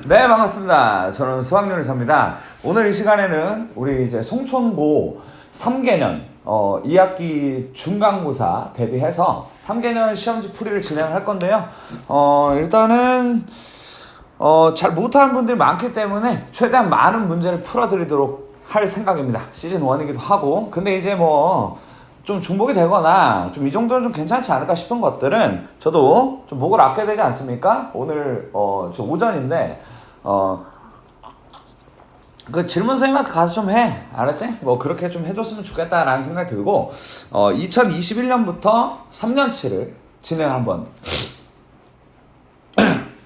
네, 반갑습니다. 저는 수학요리사입니다. 오늘 이 시간에는 우리 이제 송촌고 3개년 2학기 중간고사 대비해서 3개년 시험지 풀이를 진행할 건데요. 일단은 잘 못하는 분들이 많기 때문에 최대한 많은 문제를 풀어드리도록 할 생각입니다. 시즌 1이기도 하고. 근데 이제 좀 중복이 되거나 좀 이 정도는 좀 괜찮지 않을까 싶은 것들은 저도 좀 목을 아껴야 되지 않습니까? 오늘 저 오전인데 그 질문 선생님한테 가서 좀 해. 알았지? 그렇게 좀 해줬으면 좋겠다라는 생각이 들고 2021년부터 3년치를 진행 한번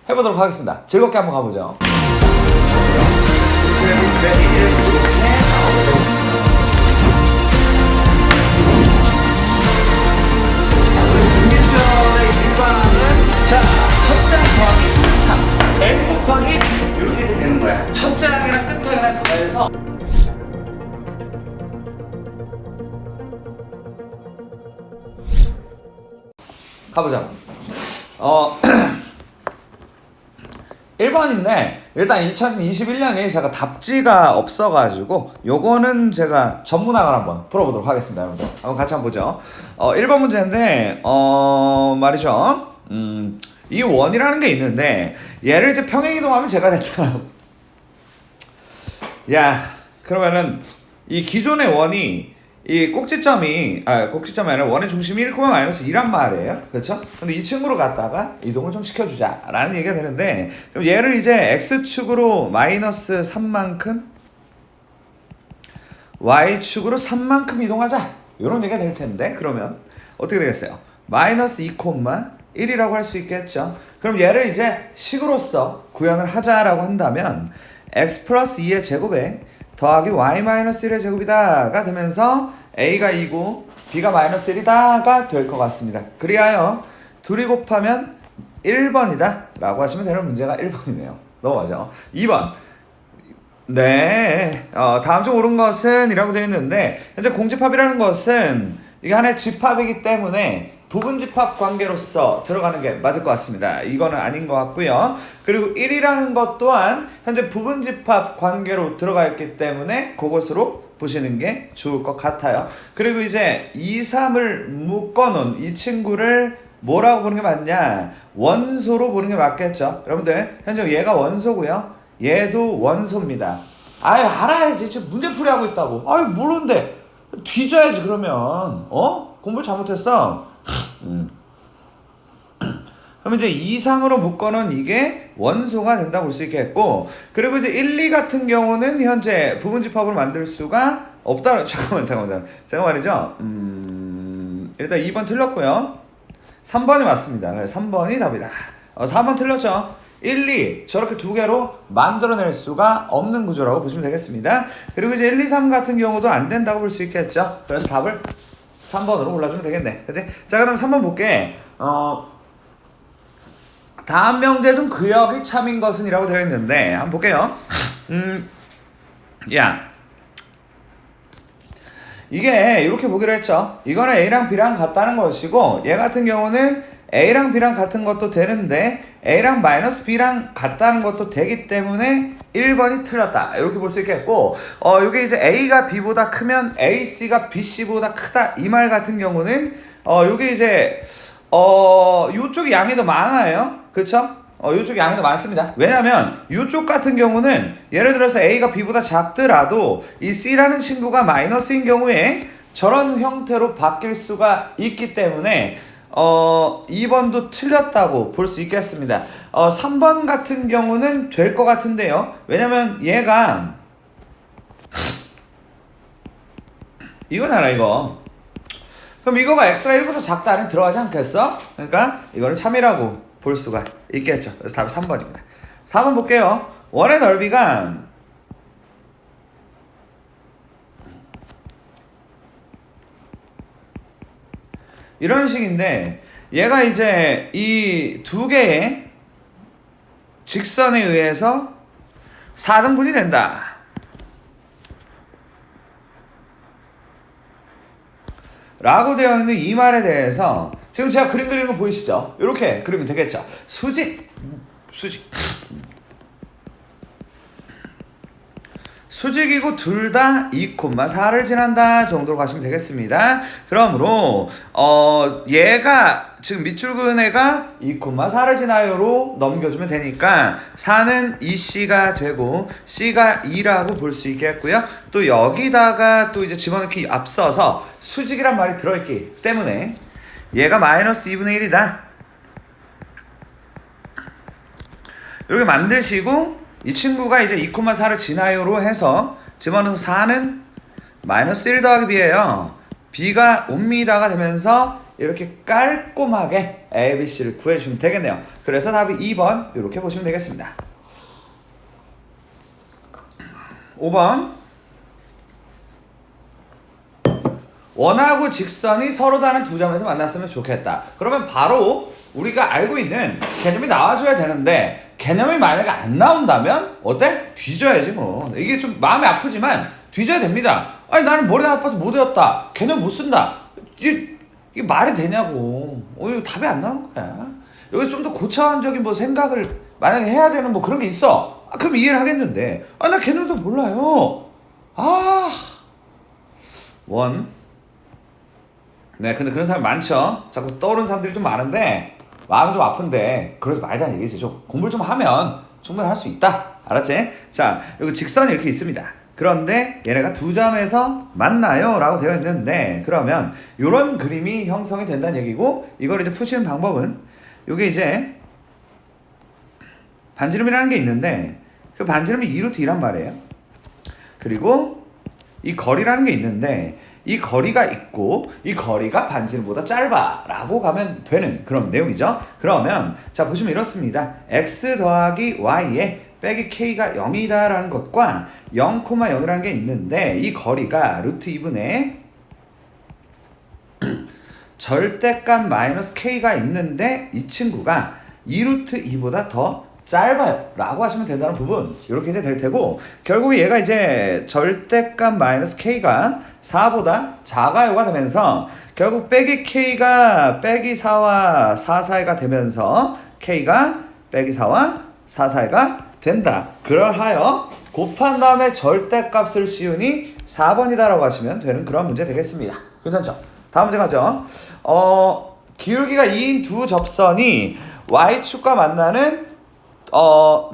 해보도록 하겠습니다. 즐겁게 한번 가보죠. 자, 첫 장 더하기 3 N 곱하기 이렇게 되는 거야. 첫 장이랑 끝 장이랑 더해서 가보자. 1번인데 일단 2021년에 제가 답지가 없어가지고 요거는 제가 전문학을 한번 풀어보도록 하겠습니다. 여러분들 한번 같이 한번 보죠. 1번 문제인데 말이죠. 이 원이라는 게 있는데 얘를 이제 평행이동하면 제가 됐다. 야, 그러면은 이 기존의 원이 이 꼭지점이 아니라 원의 중심이 1, 마이너스 2란 말이에요. 그렇죠? 근데 이 층으로 갔다가 이동을 좀 시켜주자 라는 얘기가 되는데, 그럼 얘를 이제 x축으로 마이너스 3만큼 y축으로 3만큼 이동하자 이런 얘기가 될 텐데, 그러면 어떻게 되겠어요? 마이너스 2, 1이라고 할 수 있겠죠. 그럼 얘를 이제 식으로서 구현을 하자라고 한다면 x 플러스 2의 제곱에 더하기 y-1의 제곱이다가 되면서 a가 2고 b가 마이너스 1이다가 될 것 같습니다. 그리하여 둘이 곱하면 1번이다 라고 하시면 되는 문제가 1번이네요. 넘어가죠. 2번. 네, 다음 중 옳은 것은 이라고 되어 있는데, 현재 공집합이라는 것은 이게 하나의 집합이기 때문에 부분집합 관계로서 들어가는 게 맞을 것 같습니다. 이거는 아닌 것 같고요. 그리고 1이라는 것 또한 현재 부분집합 관계로 들어가 있기 때문에 그것으로 보시는 게 좋을 것 같아요. 그리고 이제 2, 3을 묶어놓은 이 친구를 뭐라고 보는 게 맞냐? 원소로 보는 게 맞겠죠. 여러분들 현재 얘가 원소고요. 얘도 원소입니다. 알아야지. 지금 문제풀이하고 있다고. 모르는데 뒤져야지. 그러면 공부 잘못했어. 그럼 이제 2, 3으로 묶어놓은 이게 원소가 된다고 볼 수 있겠고, 그리고 이제 1, 2 같은 경우는 현재 부분집합으로 만들 수가 없다. 잠깐만. 제가 말이죠. 일단 2번 틀렸고요. 3번이 맞습니다. 3번이 답이다. 4번 틀렸죠. 1, 2 저렇게 두 개로 만들어낼 수가 없는 구조라고 보시면 되겠습니다. 그리고 이제 1, 2, 3 같은 경우도 안 된다고 볼 수 있겠죠. 그래서 답을 3번으로 골라주면 되겠네. 그치? 자, 그럼 3번 볼게. 다음 명제 중 구역이 참인 것은 이라고 되어 있는데, 한번 볼게요. 이게 이렇게 보기로 했죠. 이거는 A랑 B랑 같다는 것이고, 얘 같은 경우는 A랑 B랑 같은 것도 되는데 A랑 마이너스 B랑 같다는 것도 되기 때문에 1번이 틀렸다 이렇게 볼 수 있겠고, 이게 이제 A가 B보다 크면 AC가 BC보다 크다 이 말 같은 경우는 이게 이제 요쪽 양이 더 많아요. 그쵸? 요쪽 양이 더 많습니다. 왜냐면 요쪽 같은 경우는 예를 들어서 A가 B보다 작더라도 이 C라는 친구가 마이너스인 경우에 저런 형태로 바뀔 수가 있기 때문에 2번도 틀렸다고 볼 수 있겠습니다. 3번 같은 경우는 될 것 같은데요. 왜냐면 얘가 이건 알아, 이거. 그럼 이거가 x가 1보다 작다 안에 들어가지 않겠어? 그러니까 이거는 참이라고 볼 수가 있겠죠. 그래서 답이 3번입니다. 4번 볼게요. 원의 넓이가 이런 식인데, 얘가 이제 이 두 개의 직선에 의해서 4등분이 된다 라고 되어 있는 이 말에 대해서 지금 제가 그림 그리는 거 보이시죠? 이렇게 그리면 되겠죠. 수직 수직이고 둘 다 2,4를 지난다 정도로 가시면 되겠습니다. 그러므로 얘가 지금 밑줄그은 애가 2,4를 지나요로 넘겨주면 되니까 4는 2C가 되고 C가 2라고 볼 수 있겠고요. 또 여기다가 또 이제 집어넣기 앞서서 수직이란 말이 들어있기 때문에 얘가 마이너스 2분의 1이다. 이렇게 만드시고 이 친구가 이제 2,4를 지나요로 해서 집어넣어서 4는 마이너스 1 더하기 B예요. B가 옵니다가 되면서 이렇게 깔끔하게 A, B, C를 구해주시면 되겠네요. 그래서 답이 2번 이렇게 보시면 되겠습니다. 5번 원하고 직선이 서로 다른 두 점에서 만났으면 좋겠다. 그러면 바로 우리가 알고 있는 개념이 나와줘야 되는데 개념이 만약에 안 나온다면 어때? 뒤져야지 뭐. 이게 좀 마음이 아프지만 뒤져야 됩니다. 아니 나는 머리가 나빠서 못 외웠다. 개념 못 쓴다. 이게 말이 되냐고. 이거 답이 안 나오는 거야. 여기서 좀 더 고차원적인 뭐 생각을 만약에 해야 되는 뭐 그런 게 있어. 그럼 이해를 하겠는데 나 개념도 몰라요. 네, 근데 그런 사람 많죠. 자꾸 떠오르는 사람들이 좀 많은데 마음이 좀 아픈데 그래서 말도 안 얘기지. 좀 공부를 좀 하면 충분히 할 수 있다. 알았지? 자, 여기 직선이 이렇게 있습니다. 그런데 얘네가 두 점에서 만나요 라고 되어 있는데 그러면 이런 그림이 형성이 된다는 얘기고 이걸 이제 푸시는 방법은 이게 이제 반지름이라는 게 있는데 그 반지름이 2루트 2란 말이에요. 그리고 이 거리라는 게 있는데 이 거리가 있고 이 거리가 반지름보다 짧아 라고 가면 되는 그런 내용이죠. 그러면 자 보시면 이렇습니다. x 더하기 y에 빼기 k가 0이다 라는 것과 0,0이라는 게 있는데 이 거리가 루트 2분의 절대값 마이너스 k가 있는데 이 친구가 2루트 2보다 더 짧아요 라고 하시면 된다는 부분 이렇게 이제 될 테고 결국 얘가 이제 절대값 마이너스 k가 4보다 작아요가 되면서 결국 빼기 k가 빼기 4와 4 사이가 되면서 k가 빼기 4와 4 사이가 된다. 그러하여 곱한 다음에 절대값을 씌우니 4번이다 라고 하시면 되는 그런 문제 되겠습니다. 괜찮죠? 다음 문제 가죠. 기울기가 2인 두 접선이 y축과 만나는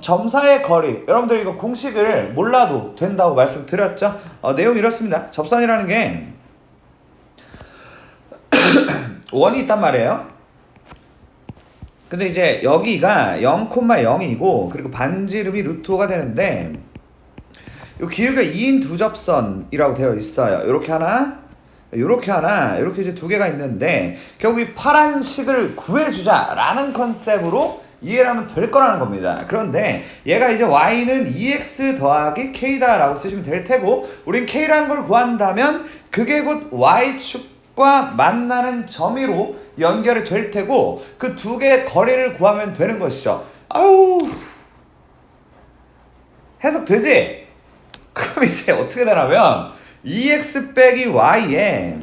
점 사이의 거리. 여러분들 이거 공식을 몰라도 된다고 말씀드렸죠? 내용이 이렇습니다. 접선이라는 게 원이 있단 말이에요. 근데 이제 여기가 0,0이고 그리고 반지름이 루트 5가 되는데 이 기울기가 2인 두 접선이라고 되어 있어요. 이렇게 하나 이렇게 하나 이렇게 이제 두 개가 있는데 결국 이 파란 식을 구해주자라는 컨셉으로 이해를 하면 될 거라는 겁니다. 그런데 얘가 이제 y는 2x 더하기 k다 라고 쓰시면 될 테고 우린 k라는 걸 구한다면 그게 곧 y축과 만나는 점으로 연결이 될 테고 그 두 개의 거리를 구하면 되는 것이죠. 아유 해석되지? 그럼 이제 어떻게 되냐면 2x 빼기 y에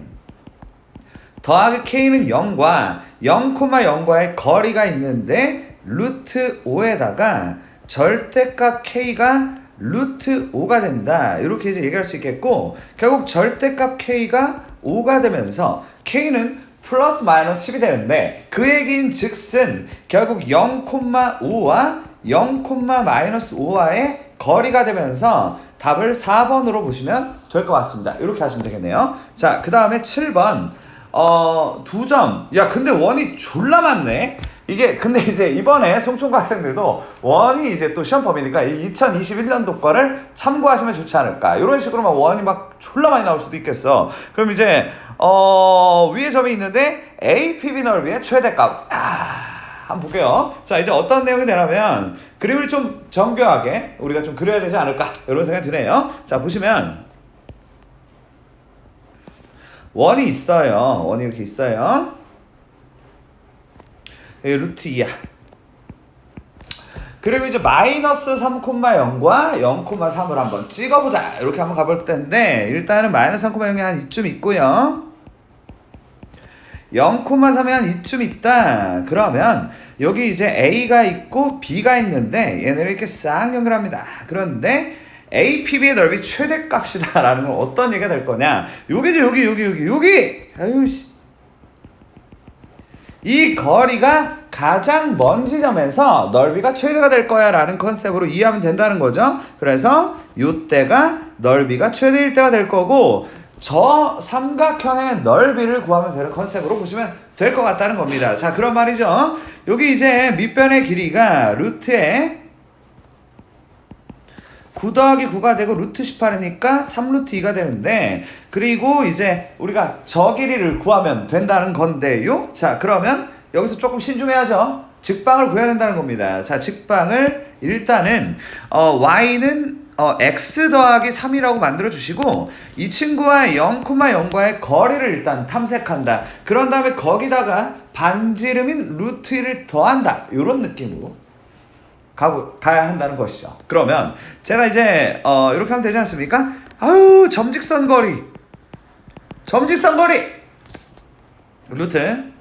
더하기 k는 0과 0,0과의 거리가 있는데 루트 5에다가 절대값 k가 루트 5가 된다. 이렇게 이제 얘기할 수 있겠고 결국 절대값 k가 5가 되면서 k는 플러스 마이너스 10이 되는데 그 얘기인 즉슨 결국 0,5와 0,-5와의 거리가 되면서 답을 4번으로 보시면 될 것 같습니다. 이렇게 하시면 되겠네요. 자, 그 다음에 7번 두 점. 야 근데 원이 졸라 많네. 이게 근데 이제 이번에 송충고 학생들도 원이 이제 또 시험 범위니까 2021년도 거를 참고하시면 좋지 않을까. 이런 식으로 막 원이 막 졸라 많이 나올 수도 있겠어. 그럼 이제 위에 점이 있는데 A, P, B 넓이의 최대값. 한번 볼게요. 자, 이제 어떤 내용이 되냐면 그림을 좀 정교하게 우리가 좀 그려야 되지 않을까 이런 생각이 드네요. 자, 보시면 원이 있어요. 원이 이렇게 있어요. 여기 루트 2야. 그리고 이제 마이너스 3,0과 0,3을 한번 찍어보자. 이렇게 한번 가볼 텐데 일단은 마이너스 3,0이 한 이쯤 있고요. 0,3이 한 이쯤 있다. 그러면 여기 이제 A가 있고 B가 있는데 얘네를 이렇게 싹 연결합니다. 그런데 APB의 넓이 최대값이다 라는 건 어떤 얘기가 될 거냐. 여기죠. 여기. 아유, 씨. 이 거리가 가장 먼 지점에서 넓이가 최대가 될 거야 라는 컨셉으로 이해하면 된다는 거죠. 그래서 이때가 넓이가 최대일 때가 될 거고, 저 삼각형의 넓이를 구하면 되는 컨셉으로 보시면 될 것 같다는 겁니다. 자, 그런 말이죠. 여기 이제 밑변의 길이가 루트에 9 더하기 9가 되고 루트 18이니까 3루트 2가 되는데, 그리고 이제 우리가 저 길이를 구하면 된다는 건데요. 자, 그러면 여기서 조금 신중해야죠. 직방을 구해야 된다는 겁니다. 자, 직방을 일단은 y는 x 더하기 3이라고 만들어 주시고, 이 친구와 0,0과의 거리를 일단 탐색한다. 그런 다음에 거기다가 반지름인 루트 1을 더한다. 이런 느낌으로 가야 한다는 것이죠. 그러면 제가 이제 이렇게 하면 되지 않습니까? 아유, 점직선 거리 루트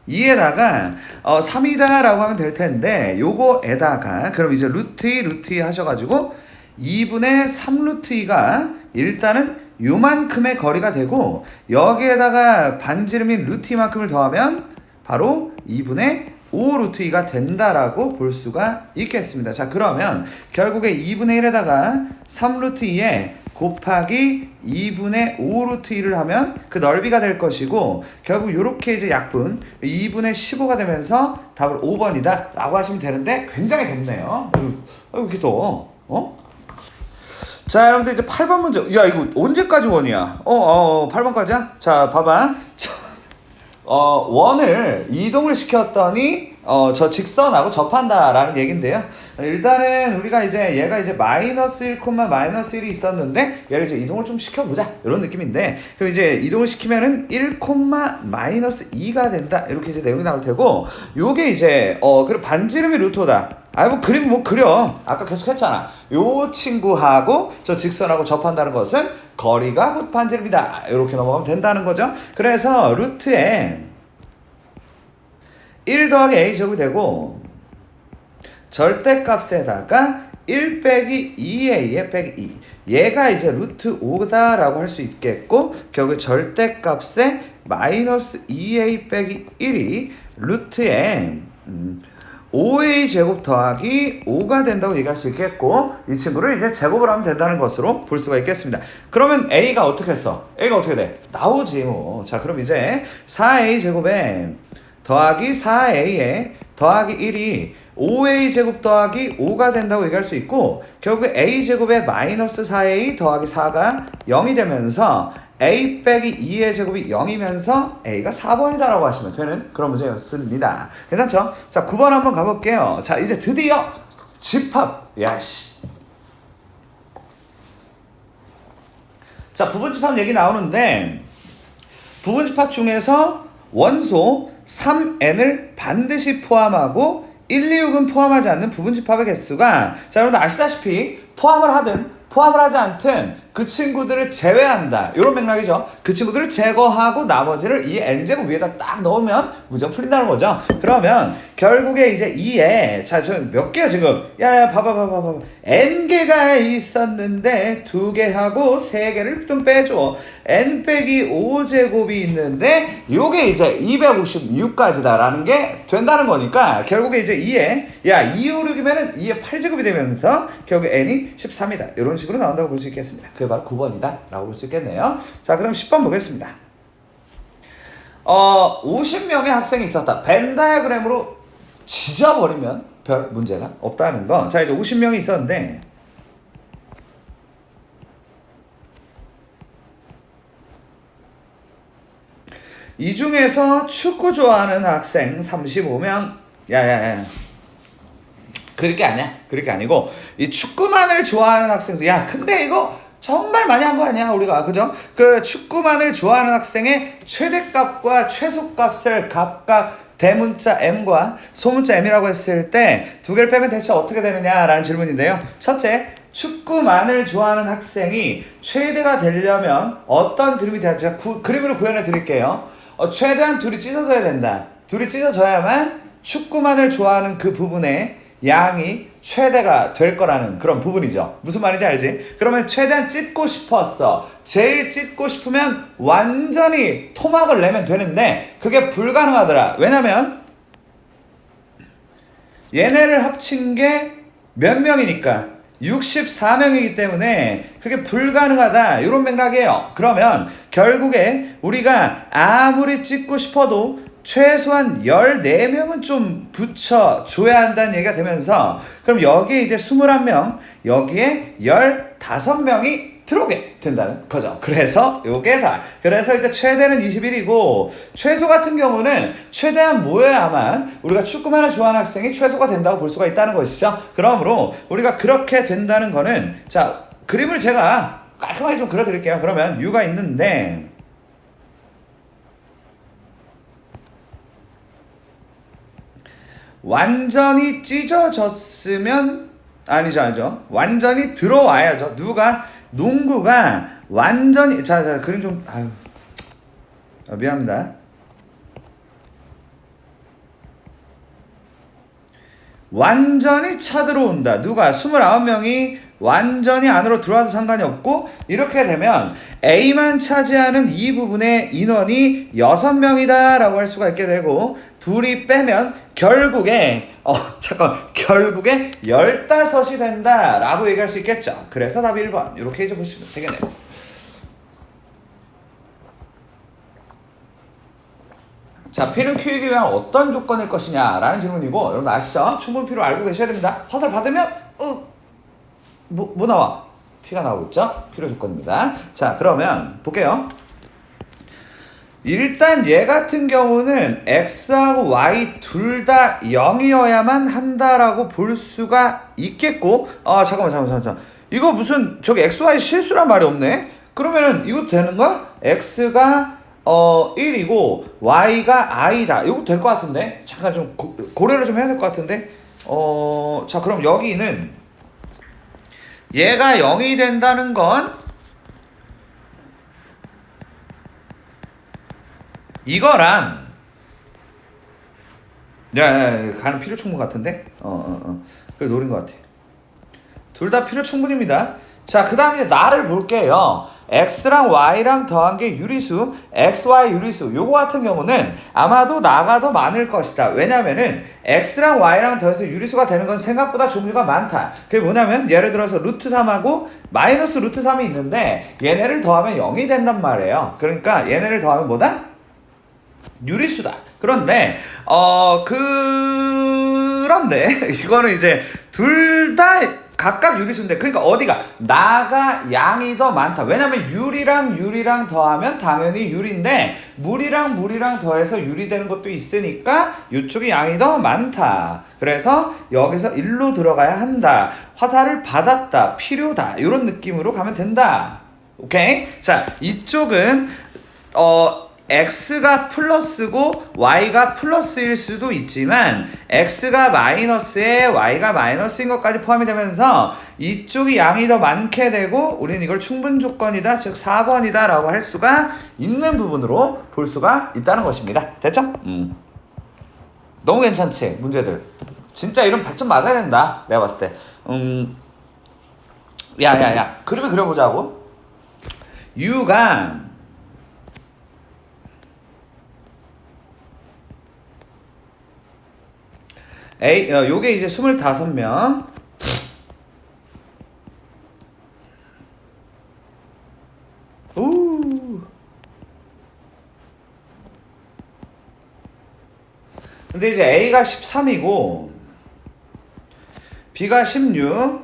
2에다가 3이다 라고 하면 될 텐데, 요거에다가 그럼 이제 루트 2 하셔가지고 2분의 3 루트 2가 일단은 요만큼의 거리가 되고, 여기에다가 반지름인 루트 2만큼을 더하면 바로 2분의 5 루트 2가 된다라고 볼 수가 있겠습니다. 자, 그러면 결국에 2분의 1에다가 3 루트 2에 곱하기 2분의 5 루트 2를 하면 그 넓이가 될 것이고, 결국 이렇게 이제 약분 2분의 15가 되면서 답을 5번이다 라고 하시면 되는데, 굉장히 덥네요. 이렇게 더 자, 여러분들 이제 8번 문제. 야, 이거 언제까지 원이야? 8번까지야? 자, 봐봐. 원을 이동을 시켰더니 저 직선하고 접한다라는 얘긴데요. 일단은 우리가 이제 얘가 이제 마이너스 1, 마이너스 1이 있었는데 얘를 이제 이동을 좀 시켜보자 이런 느낌인데, 그럼 이제 이동을 시키면은 1, 마이너스 2가 된다 이렇게 이제 내용이 나올 테고, 요게 이제 그리고 반지름이 루토다. 그림 뭐 그려. 아까 계속 했잖아. 요 친구하고 저 직선하고 접한다는 것은 거리가 곧 반지름이다. 이렇게 넘어가면 된다는 거죠. 그래서 루트에 1 더하기 a 제곱이 되고, 절대값에다가 1 빼기 2a에 빼기 2. 얘가 이제 루트 5다 라고 할 수 있겠고, 결국 절대값에 마이너스 2a 빼기 1이 루트에 5a 제곱 더하기 5가 된다고 얘기할 수 있겠고, 이 친구를 이제 제곱을 하면 된다는 것으로 볼 수가 있겠습니다. 그러면 a가 어떻게 했어? a가 어떻게 돼? 나오지 뭐. 자, 그럼 이제 4a 제곱에 더하기 4a에 더하기 1이 5a 제곱 더하기 5가 된다고 얘기할 수 있고, 결국 a 제곱에 마이너스 4a 더하기 4가 0이 되면서 a 빼기 2의 제곱이 0이면서 a가 4번이다 라고 하시면 되는 그런 문제였습니다. 괜찮죠? 자, 9번 한번 가볼게요. 자, 이제 드디어 집합. 야씨. 자, 부분집합 얘기 나오는데, 부분집합 중에서 원소 3n을 반드시 포함하고 1, 2, 6은 포함하지 않는 부분집합의 개수가, 자, 여러분들 아시다시피 포함을 하든 포함을 하지 않든 그 친구들을 제외한다. 이런 맥락이죠. 그 친구들을 제거하고 나머지를 이 n제곱 위에다 딱 넣으면 문제가 풀린다는 거죠. 그러면 결국에 이제 2에, 자, 저 몇 개야 지금? 야, 봐봐. n개가 있었는데 2개 하고 3개를 좀 빼줘. n 빼기 5제곱이 있는데 요게 이제 256까지다 라는 게 된다는 거니까, 결국에 이제 2에, 야, 256이면은 2에 8제곱이 되면서 결국 n이 13이다. 이런 식으로 나온다고 볼 수 있겠습니다. 그게 바로 9번이다 라고 볼 수 있겠네요. 자, 그 다음 10번 보겠습니다. 50명의 학생이 있었다. 벤 다이어그램으로 지져버리면 별 문제가 없다는 거. 자, 이제 50명이 있었는데, 이 중에서 축구 좋아하는 학생 35명. 야야야, 그렇게 아니야. 그렇게 아니고, 이 축구만을 좋아하는 학생. 야, 근데 이거 정말 많이 한 거 아니야 우리가, 그죠? 그 축구만을 좋아하는 학생의 최대값과 최소값을 각각 대문자 m과 소문자 m이라고 했을 때 두 개를 빼면 대체 어떻게 되느냐라는 질문인데요. 첫째, 축구만을 좋아하는 학생이 최대가 되려면 어떤 그림이 돼야, 제가 그림으로 구현해 드릴게요. 최대한 둘이 찢어져야 된다. 둘이 찢어져야만 축구만을 좋아하는 그 부분의 양이 최대가 될 거라는 그런 부분이죠. 무슨 말인지 알지? 그러면 최대한 찢고 싶었어. 제일 찢고 싶으면 완전히 토막을 내면 되는데 그게 불가능하더라. 왜냐면 얘네를 합친 게 몇 명이니까 64명이기 때문에 그게 불가능하다 이런 맥락이에요. 그러면 결국에 우리가 아무리 찢고 싶어도 최소한 14명은 좀 붙여줘야 한다는 얘기가 되면서 그럼 여기에 이제 21명 여기에 15명이 들어오게 된다는 거죠. 그래서 요게 다. 그래서 이제 최대는 21이고 최소 같은 경우는 최대한 모여야만 우리가 축구만을 좋아하는 학생이 최소가 된다고 볼 수가 있다는 것이죠. 그러므로 우리가 그렇게 된다는 거는 자 그림을 제가 깔끔하게 좀 그려드릴게요. 그러면 U가 있는데 완전히 찢어졌으면 아니죠. 완전히 들어와야죠. 농구가 완전히 자 그림 좀 미안합니다. 완전히 차들어온다. 누가 29명이 완전히 안으로 들어와도 상관이 없고 이렇게 되면 A만 차지하는 이 부분의 인원이 6명이다 라고 할 수가 있게 되고 둘이 빼면 결국에 결국에 15이 된다 라고 얘기할 수 있겠죠. 그래서 답이 1번 이렇게 이제 보시면 되겠네요. 자, P는 Q이기 위한 어떤 조건일 것이냐 라는 질문이고 여러분 아시죠? 충분 P로 알고 계셔야 됩니다. 화살 받으면 뭐 나와? P가 나오고 있죠? 필요 조건입니다. 자, 그러면 볼게요. 일단 얘 같은 경우는 X하고 Y 둘 다 0이어야만 한다라고 볼 수가 있겠고 잠깐만 이거 무슨 저기 XY 실수란 말이 없네? 그러면은 이것도 되는 거야? X가 1이고 Y가 I다. 이것도 될 것 같은데? 잠깐 좀 고려를 좀 해야 될 것 같은데? 자, 그럼 여기는 얘가 0이 된다는 건 이거랑 가는 필요 충분 같은데? 그래 노린 것 같아. 둘 다 필요 충분입니다. 자, 그 다음에 나를 볼게요. X랑 Y랑 더한 게 유리수, XY 유리수. 요거 같은 경우는 아마도 나가 더 많을 것이다. 왜냐면은 X랑 Y랑 더해서 유리수가 되는 건 생각보다 종류가 많다. 그게 뭐냐면 예를 들어서 루트 3하고 마이너스 루트 3이 있는데 얘네를 더하면 0이 된단 말이에요. 그러니까 얘네를 더하면 뭐다? 유리수다. 그런데 그런데 이거는 이제 둘 다 각각 유리수인데 그러니까 어디가 나가 양이 더 많다. 왜냐면 유리랑 더하면 당연히 유리인데 물이랑 더해서 유리 되는 것도 있으니까 이쪽이 양이 더 많다. 그래서 여기서 1로 들어가야 한다. 화살을 받았다. 필요다. 이런 느낌으로 가면 된다. 오케이? 자, 이쪽은 X가 플러스고 Y가 플러스일 수도 있지만 X가 마이너스에 Y가 마이너스인 것까지 포함이 되면서 이쪽이 양이 더 많게 되고 우리는 이걸 충분 조건이다, 즉 4번이다 라고 할 수가 있는 부분으로 볼 수가 있다는 것입니다. 됐죠? 너무 괜찮지? 문제들 진짜 이런 100점 맞아야 된다 내가 봤을 때. 야야야 그림을 그려보자고. U가 요게 이제 25명. 근데 이제 A가 13이고 B가 16.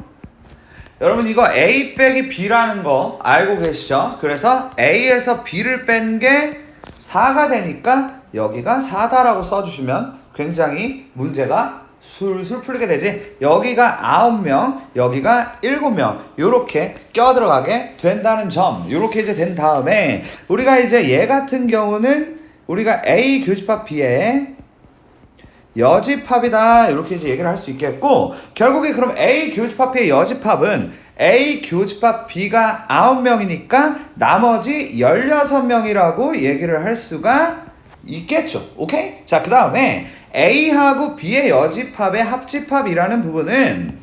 여러분 이거 A 빼기 B라는 거 알고 계시죠? 그래서 A에서 B를 뺀 게 4가 되니까 여기가 4다라고 써주시면 굉장히 문제가 술술 풀리게 되지. 여기가 9명, 여기가 7명 요렇게 껴들어가게 된다는 점. 요렇게 이제 된 다음에 우리가 이제 얘 같은 경우는 우리가 A 교집합 B에 여집합이다 이렇게 이제 얘기를 할 수 있겠고 결국에 그럼 A 교집합 B의 여집합은 A 교집합 B가 9명이니까 나머지 16명이라고 얘기를 할 수가 있겠죠. 오케이? 자, 그 다음에 A하고 B의 여집합의 합집합이라는 부분은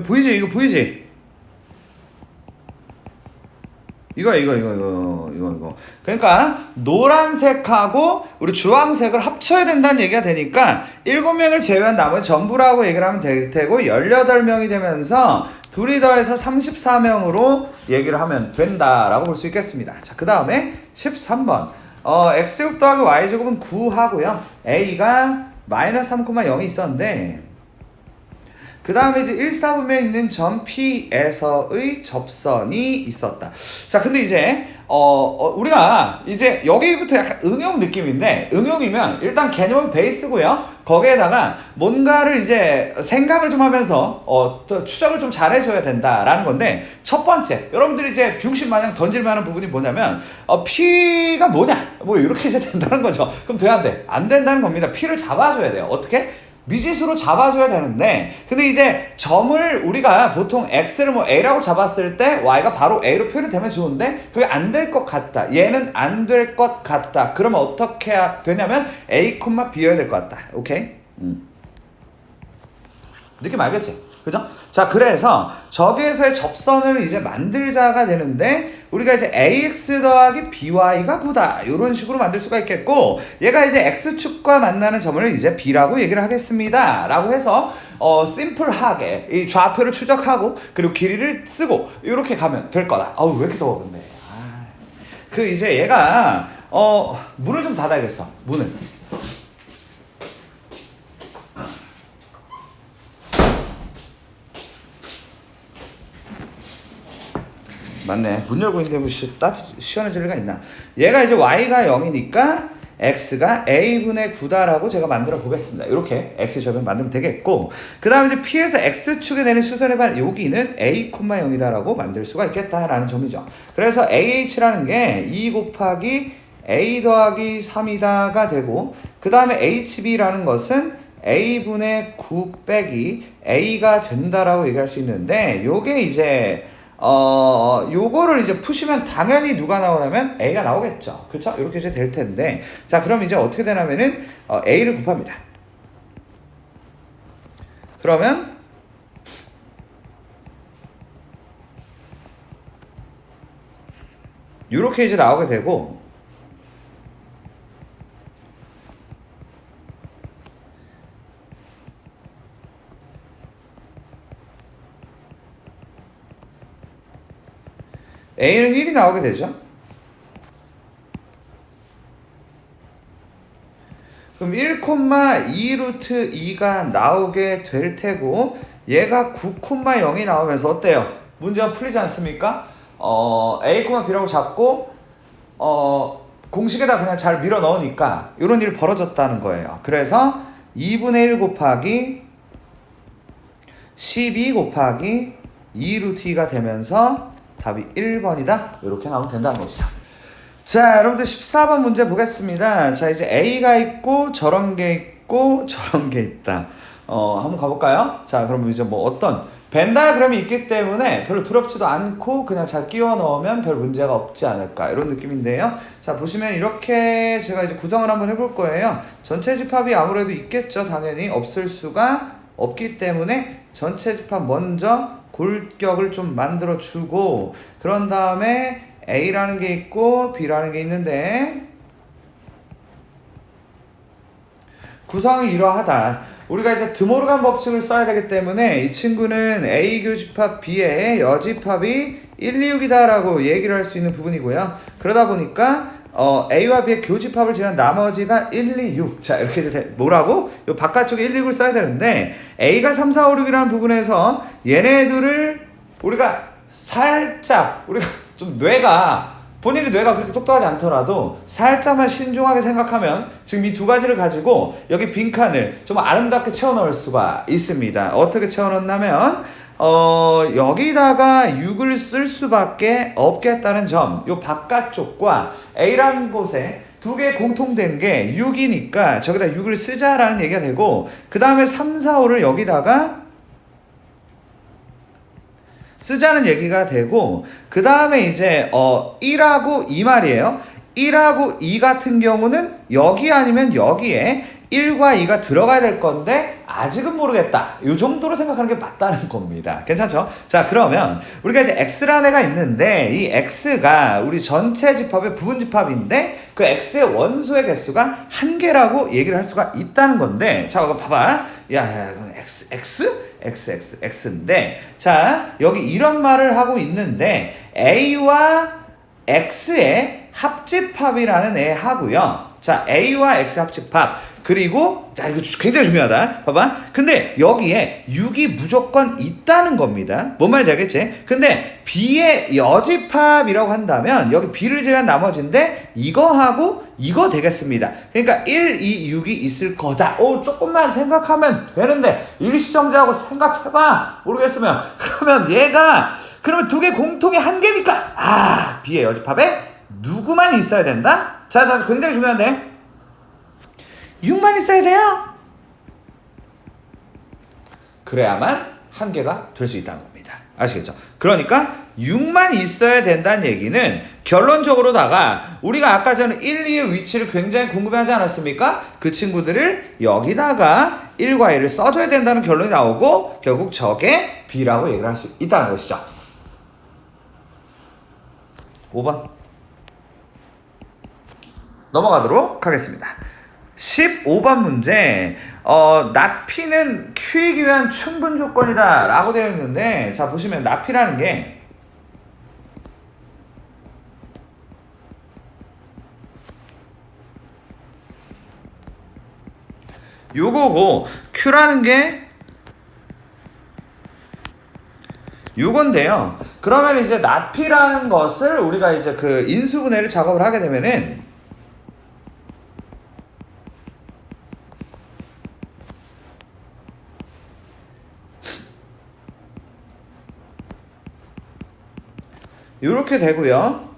보이지? 이거 보이지? 이거. 그러니까 노란색하고 우리 주황색을 합쳐야 된다는 얘기가 되니까 7명을 제외한 나머지 전부라고 얘기를 하면 될 테고 18명이 되면서 둘이 더해서 34명으로 얘기를 하면 된다라고 볼 수 있겠습니다. 자, 그 다음에 13번. x제곱 더하기 y제곱은 9 하고요. a가 마이너스 3,0이 있었는데 그 다음에 이제 1, 4분면에 있는 점 P에서의 접선이 있었다. 자, 근데 이제, 우리가 이제 여기부터 약간 응용 느낌인데, 응용이면 일단 개념은 베이스고요. 거기에다가 뭔가를 이제 생각을 좀 하면서, 또 추적을 좀 잘 해줘야 된다라는 건데, 첫 번째, 여러분들이 이제 병신 마냥 던질 만한 부분이 뭐냐면, P가 뭐냐? 뭐 이렇게 이제 된다는 거죠. 그럼 돼야 안 돼? 안 된다는 겁니다. P를 잡아줘야 돼요. 어떻게? 미지수로 잡아줘야 되는데 근데 이제 점을 우리가 보통 x를 뭐 a라고 잡았을 때 y가 바로 a로 표현이 되면 좋은데 그게 안 될 것 같다. 얘는 안 될 것 같다. 그러면 어떻게 해야 되냐면 a, b여야 될 것 같다. 오케이? 느낌 알겠지? 그죠? 자, 그래서 저기에서의 접선을 이제 만들자가 되는데 우리가 이제 ax 더하기 by가 9다 이런 식으로 만들 수가 있겠고 얘가 이제 x축과 만나는 점을 이제 b라고 얘기를 하겠습니다 라고 해서 심플하게 이 좌표를 추적하고 그리고 길이를 쓰고 이렇게 가면 될 거다. 아우 왜 이렇게 더워 근데 그 이제 얘가 문을 좀 닫아야겠어. 문을 맞네. 문 열고 있는데 뭐 시원해질 리가 있나. 얘가 이제 y가 0이니까 x가 a분의 9다라고 제가 만들어 보겠습니다. 이렇게 x제곱을 만들면 되겠고 그 다음에 이제 p에서 x축에 되는 수선의 반 여기는 a, 0이다라고 만들 수가 있겠다라는 점이죠. 그래서 ah라는 게 2 곱하기 a 더하기 3이다가 되고 그 다음에 hb라는 것은 a분의 9 빼기 a가 된다라고 얘기할 수 있는데 요게 이제 요거를 이제 푸시면 당연히 누가 나오냐면 A가 나오겠죠. 그쵸? 이렇게 이제 될 텐데. 자, 그럼 이제 어떻게 되냐면은, A를 곱합니다. 그러면, 요렇게 이제 나오게 되고, A는 1이 나오게 되죠. 그럼 1,2 루트 2가 나오게 될 테고 얘가 9,0이 나오면서 어때요? 문제가 풀리지 않습니까? A, B라고 잡고 공식에다 그냥 잘 밀어 넣으니까 이런 일이 벌어졌다는 거예요. 그래서 2분의 1 곱하기 12 곱하기 2 루트 2가 되면서 답이 1번이다. 이렇게 나오면 된다는 것이죠. 자, 여러분들 14번 문제 보겠습니다. 자, 이제 A가 있고 저런 게 있고 저런 게 있다. 한번 가볼까요? 자, 그러면 이제 뭐 어떤 벤 다이어그램이 있기 때문에 별로 두렵지도 않고 그냥 잘 끼워 넣으면 별 문제가 없지 않을까 이런 느낌인데요. 자, 보시면 이렇게 제가 이제 구성을 한번 해볼 거예요. 전체 집합이 아무래도 있겠죠. 당연히 없을 수가 없기 때문에 전체 집합 먼저 골격을 좀 만들어 주고 그런 다음에 A라는 게 있고 B라는 게 있는데 구성이 이러하다. 우리가 이제 드모르간 법칙을 써야 되기 때문에 이 친구는 A 교집합 B의 여집합이 1, 2, 6이다 라고 얘기를 할 수 있는 부분이고요. 그러다 보니까 A와 B의 교집합을 제한 나머지가 1, 2, 6. 자, 이렇게 이제 뭐라고? 요 바깥쪽에 1, 2, 6을 써야 되는데 A가 3, 4, 5, 6이라는 부분에서 얘네들을 우리가 살짝 우리가 좀 본인의 뇌가 그렇게 똑똑하지 않더라도 살짝만 신중하게 생각하면 지금 이 두 가지를 가지고 여기 빈칸을 좀 아름답게 채워 넣을 수가 있습니다. 어떻게 채워 넣냐면 여기다가 6을 쓸 수밖에 없겠다는 점. 요 바깥쪽과 A라는 곳에 두 개 공통된 게 6이니까 저기다 6을 쓰자라는 얘기가 되고 그 다음에 3, 4, 5를 여기다가 쓰자는 얘기가 되고 그 다음에 이제 1하고 2 말이에요. 1하고 2 같은 경우는 여기 아니면 여기에 1과 2가 들어가야 될 건데 아직은 모르겠다. 이 정도로 생각하는 게 맞다는 겁니다. 괜찮죠? 자, 그러면 우리가 이제 x라는 애가 있는데 이 x가 우리 전체 집합의 부분 집합인데 그 x의 원소의 개수가 한 개라고 얘기를 할 수가 있다는 건데, 자, 이거 봐봐. 야, x인데, 자, 여기 이런 말을 하고 있는데 a와 x의 합집합이라는 애 하고요. 자, a와 x 합집합. 그리고 자, 이거 굉장히 중요하다. 봐봐. 근데 여기에 6이 무조건 있다는 겁니다. 뭔 말인지 알겠지? 근데 b의 여집합이라고 한다면 여기 b를 제외한 나머지인데 이거하고 이거 되겠습니다. 그러니까 1, 2, 6이 있을 거다. 조금만 생각하면 되는데 일시정지하고 생각해봐. 모르겠으면 그러면 얘가 그러면 두 개 공통의 한 개니까 b의 여집합에 누구만 있어야 된다? 자, 굉장히 중요한데 6만 있어야 돼요. 그래야만 한 개가 될 수 있다는 겁니다. 아시겠죠? 그러니까 6만 있어야 된다는 얘기는 결론적으로다가 우리가 아까 전에 1, 2의 위치를 굉장히 궁금해하지 않았습니까? 그 친구들을 여기다가 1과 1을 써줘야 된다는 결론이 나오고 결국 저게 B라고 얘기를 할 수 있다는 것이죠. 5번 넘어가도록 하겠습니다. 15번 문제, not P는 Q이기 위한 충분 조건이다 라고 되어 있는데, 자, 보시면 not P라는 게 요거고 Q라는 게 요건데요. 그러면 이제 not P라는 것을 우리가 이제 그 인수분해를 작업을 하게 되면은 요렇게 되고요.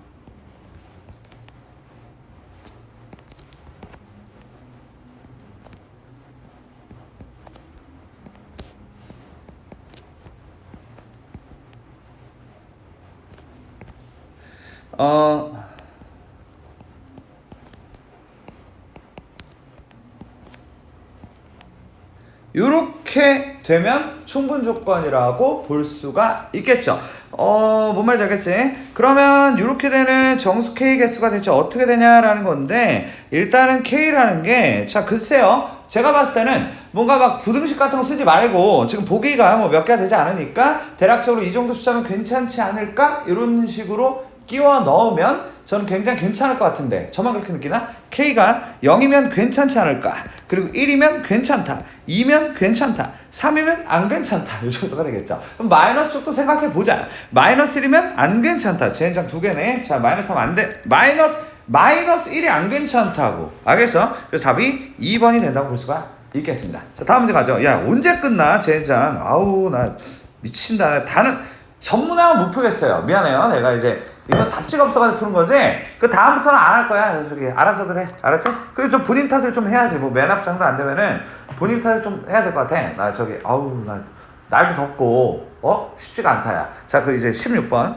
요렇게 되면 충분 조건이라고 볼 수가 있겠죠. 뭔 말인지 알겠지? 그러면 이렇게 되는 정수 K 개수가 대체 어떻게 되냐라는 건데, 일단은 K라는 게, 자, 글쎄요. 제가 봤을 때는 뭔가 막 부등식 같은 거 쓰지 말고 지금 보기가 뭐 몇 개가 되지 않으니까 대략적으로 이 정도 숫자면 괜찮지 않을까? 이런 식으로 끼워 넣으면 저는 굉장히 괜찮을 것 같은데, 저만 그렇게 느끼나? K가 0이면 괜찮지 않을까? 그리고 1이면 괜찮다, 2면 괜찮다, 3이면 안 괜찮다, 이 정도가 되겠죠. 그럼 마이너스 쪽도 생각해보자. 마이너스 1이면 안 괜찮다. 젠장 두 개네. 자, 마이너스 하면 안 돼. 마이너스 1이 안 괜찮다고. 알겠어? 그래서 답이 2번이 된다고 볼 수가 있겠습니다. 자, 다음 문제 가죠. 야, 언제 끝나? 젠장. 아우, 나 미친다. 다는 전문화는 못 풀겠어요. 미안해요. 내가 이제 이거 답지가 없어가지고 푸는 거지. 그 다음부터는 안 할 거야. 저기 알아서들 해. 알았지? 그리고 좀 본인 탓을 좀 해야지. 뭐 맨 앞 정도 안 되면은 본인 탓을 좀 해야 될 것 같아. 나 저기 아우, 나 날도 덥고 쉽지가 않다야. 자, 그 이제 16번.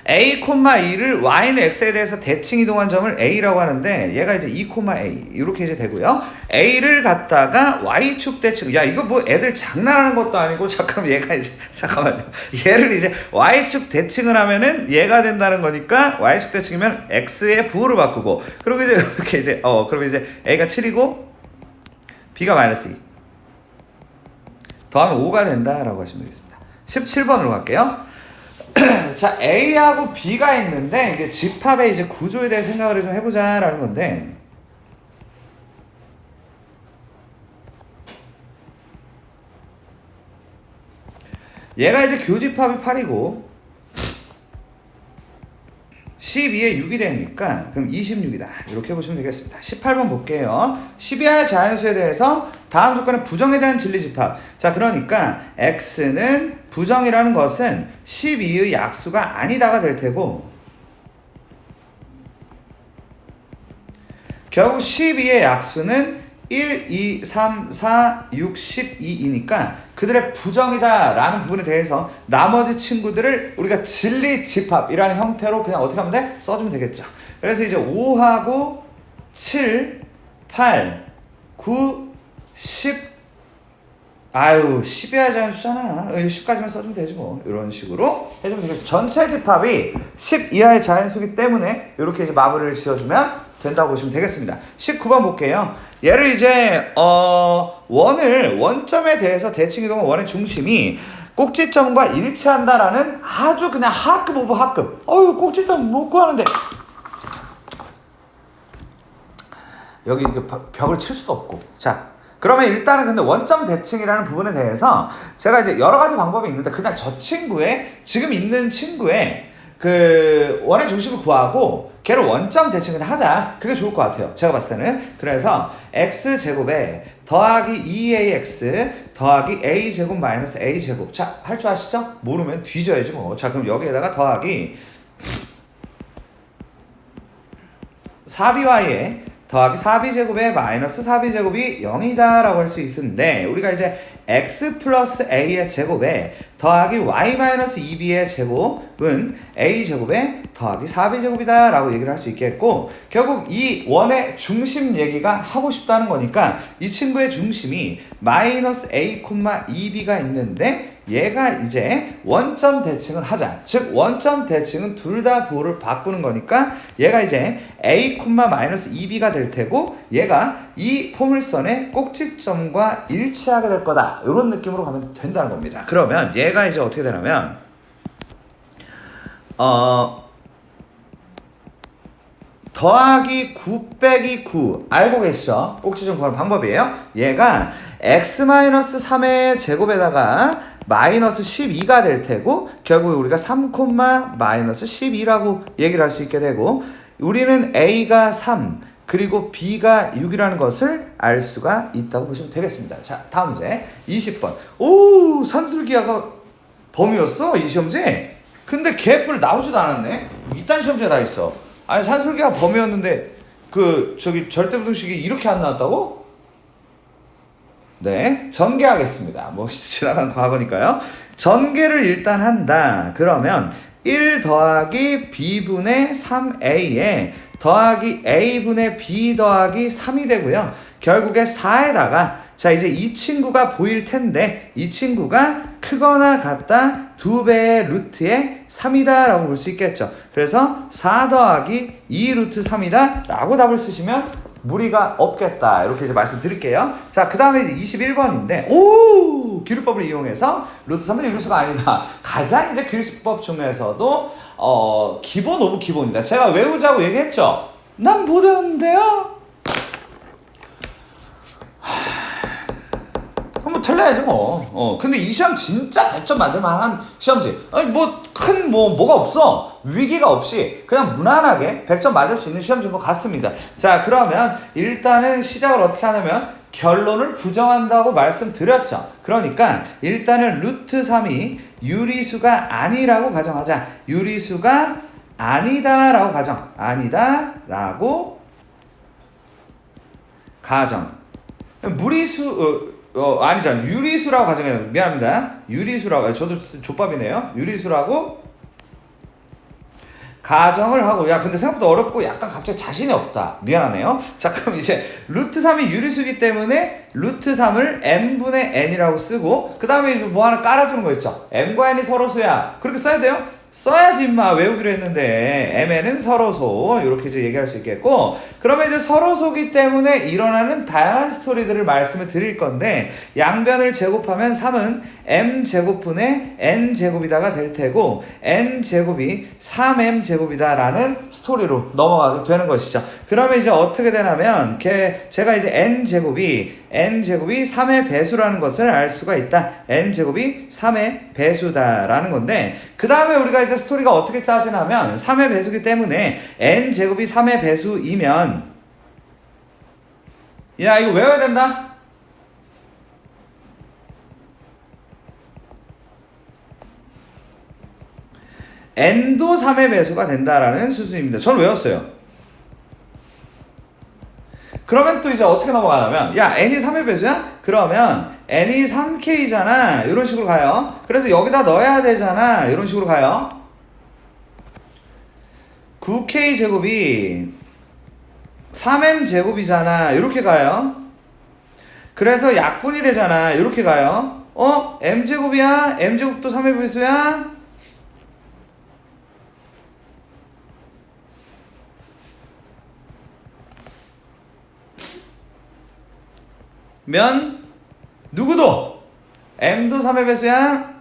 A, 2를 y는 x에 대해서 대칭 이동한 점을 a라고 하는데, 얘가 이제 2, a 이렇게 이제 되고요. a를 갖다가 y축 대칭. 야, 이거 뭐 애들 장난하는 것도 아니고, 잠깐만, 얘가 이제 잠깐만요. 얘를 이제 y축 대칭을 하면은 얘가 된다는 거니까 y축 대칭이면 x의 부호를 바꾸고, 그리고 이제 이렇게 이제 그러면 이제 a가 7이고 b가 마이너스 2 더하면 5가 된다라고 하시면 되겠습니다. 17번으로 갈게요. 자, A하고 B가 있는데 이게 집합의 이제 구조에 대해 생각을 좀 해보자라는 건데, 얘가 이제 교집합이 8이고 12에 6이 되니까 그럼 26이다. 이렇게 보시면 되겠습니다. 18번 볼게요. 12의 자연수에 대해서 다음 조건은 부정에 대한 진리집합. 자, 그러니까 x는 부정이라는 것은 12의 약수가 아니다가 될 테고, 결국 12의 약수는 1, 2, 3, 4, 6, 12이니까 그들의 부정이다 라는 부분에 대해서 나머지 친구들을 우리가 진리집합이라는 형태로 그냥 어떻게 하면 돼? 써주면 되겠죠. 그래서 이제 5하고 7, 8, 9, 10 아유 10이 하지 않은 수잖아. 10까지만 써주면 되지 뭐. 이런 식으로 해주면 되겠습니다. 전체 집합이 10 이하의 자연수기 때문에 이렇게 이제 마무리를 지어주면 된다고 보시면 되겠습니다. 19번 볼게요. 얘를 이제 원점에 대해서 대칭 이동은 원의 중심이 꼭지점과 일치한다라는 아주 그냥 하급 오브 하급. 꼭지점 못 구하는데 여기 벽을 칠 수도 없고. 자, 그러면 일단은 근데 원점 대칭이라는 부분에 대해서 제가 이제 여러 가지 방법이 있는데 그냥 저 친구의 지금 있는 친구의 그 원의 중심을 구하고 걔를 원점 대칭을 하자. 그게 좋을 것 같아요. 제가 봤을 때는. 그래서 x제곱에 더하기 2ax 더하기 a제곱 마이너스 a제곱. 자, 할 줄 아시죠? 모르면 뒤져야지 뭐. 자, 그럼 여기에다가 더하기 4by에 더하기 4b제곱에 마이너스 4b제곱이 0이다 라고 할 수 있는데 우리가 이제 x 플러스 a의 제곱에 더하기 y 마이너스 2b의 제곱은 a제곱에 더하기 4b제곱이다 라고 얘기를 할 수 있겠고 결국 이 원의 중심 얘기가 하고 싶다는 거니까 이 친구의 중심이 마이너스 a, 2b가 있는데 얘가 이제 원점 대칭을 하자. 즉 원점 대칭은 둘 다 부호를 바꾸는 거니까 얘가 이제 a, 마이너스 2b가 될 테고 얘가 이 포물선의 꼭지점과 일치하게 될 거다. 이런 느낌으로 가면 된다는 겁니다. 그러면 얘가 이제 어떻게 되냐면 더하기 9 빼기 9 알고 계시죠? 꼭지점 구하는 방법이에요. 얘가 x-3의 제곱에다가 마이너스 12가 될 테고 결국 우리가 3, 마이너스 12라고 얘기를 할 수 있게 되고 우리는 a가 3 그리고 b가 6이라는 것을 알 수가 있다고 보시면 되겠습니다. 자, 다음 문제 20번. 오, 산술기하가 범위였어 이 시험지? 근데 개뿔 나오지도 않았네. 이딴 시험지가 다 있어. 아니 산술기가 범위였는데 그 저기 절대부등식이 이렇게 안 나왔다고? 네, 전개하겠습니다. 뭐 지나간 과거니까요. 전개를 일단 한다. 그러면 1 더하기 b분의 3a에 더하기 a분의 b 더하기 3이 되고요. 결국에 4에다가 자 이제 이 친구가 보일 텐데 이 친구가 크거나 같다 2배의 루트의 3이다 라고 볼 수 있겠죠. 그래서 4 더하기 2 루트 3이다 라고 답을 쓰시면 무리가 없겠다. 이렇게 이제 말씀드릴게요. 자, 그 다음에 21번인데, 기류법을 이용해서 루트 3은 유리수가 아니다. 가장 이제 기류법 중에서도, 기본 오브 기본이다. 제가 외우자고 얘기했죠? 난 못 외웠는데요? 그럼 뭐 틀려야지 뭐. 근데 이 시험 진짜 100점 만들 만한 시험지. 아니 뭐가 없어. 위기가 없이 그냥 무난하게 100점 맞을 수 있는 시험지인 것 같습니다. 자, 그러면 일단은 시작을 어떻게 하냐면 결론을 부정한다고 말씀드렸죠. 그러니까 일단은 루트 3이 유리수가 아니라고 가정하자. 유리수가 아니다라고 가정. 아니다라고 가정. 무리수 아니잖아. 유리수라고 가정해요. 미안합니다. 유리수라고. 저도 족밥이네요. 유리수라고 가정을 하고 야 근데 생각보다 어렵고 약간 갑자기 자신이 없다. 미안하네요. 자, 그럼 이제 루트 3이 유리수기 때문에 루트 3을 m분의 n이라고 쓰고 그 다음에 뭐 하나 깔아주는 거 있죠. m과 n이 서로수야. 그렇게 써야 돼요? 써야지 임마. 외우기로 했는데 mn은 서로소 이렇게 이제 얘기할 수 있겠고 그러면 이제 서로소기 때문에 일어나는 다양한 스토리들을 말씀을 드릴 건데 양변을 제곱하면 3은 m제곱분의 n제곱이다가 될 테고 n제곱이 3m제곱이다 라는 스토리로 넘어가게 되는 것이죠. 그러면 이제 어떻게 되냐면 제가 이제 n제곱이 3의 배수라는 것을 알 수가 있다. n제곱이 3의 배수다라는 건데 그 다음에 우리가 이제 스토리가 어떻게 짜지냐면 3의 배수기 때문에 n제곱이 3의 배수이면 야 이거 외워야 된다. n도 3의 배수가 된다라는 수준입니다. 저는 외웠어요. 그러면 또 이제 어떻게 넘어가냐면 야 n이 3의 배수야? 그러면 n이 3k잖아. 이런 식으로 가요. 그래서 여기다 넣어야 되잖아. 이런 식으로 가요. 9k 제곱이 3m 제곱이잖아. 이렇게 가요. 그래서 약분이 되잖아. 이렇게 가요. m제곱이야? m제곱도 3의 배수야? 면 누구도 m도 3의 배수야?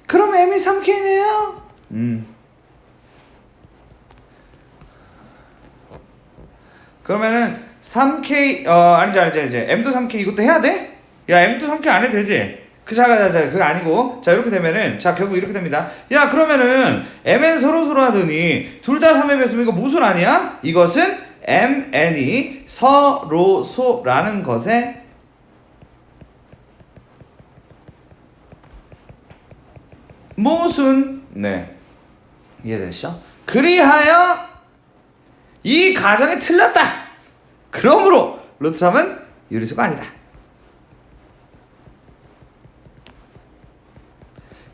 그럼 m이 3k네요? 그러면은 3k 아니지 m도 3k 이것도 해야 돼? 야 m도 3k 안 해도 되지? 자, 그거 아니고 자 이렇게 되면은 자 결국 이렇게 됩니다. 야 그러면은 mn 서로 하더니 둘 다 3의 배수면 이거 무슨 아니야? 이것은 mn이 서로소라는 것에 모순. 네, 이해되시죠? 그리하여 이 가정이 틀렸다. 그러므로 루트 3은 유리수가 아니다.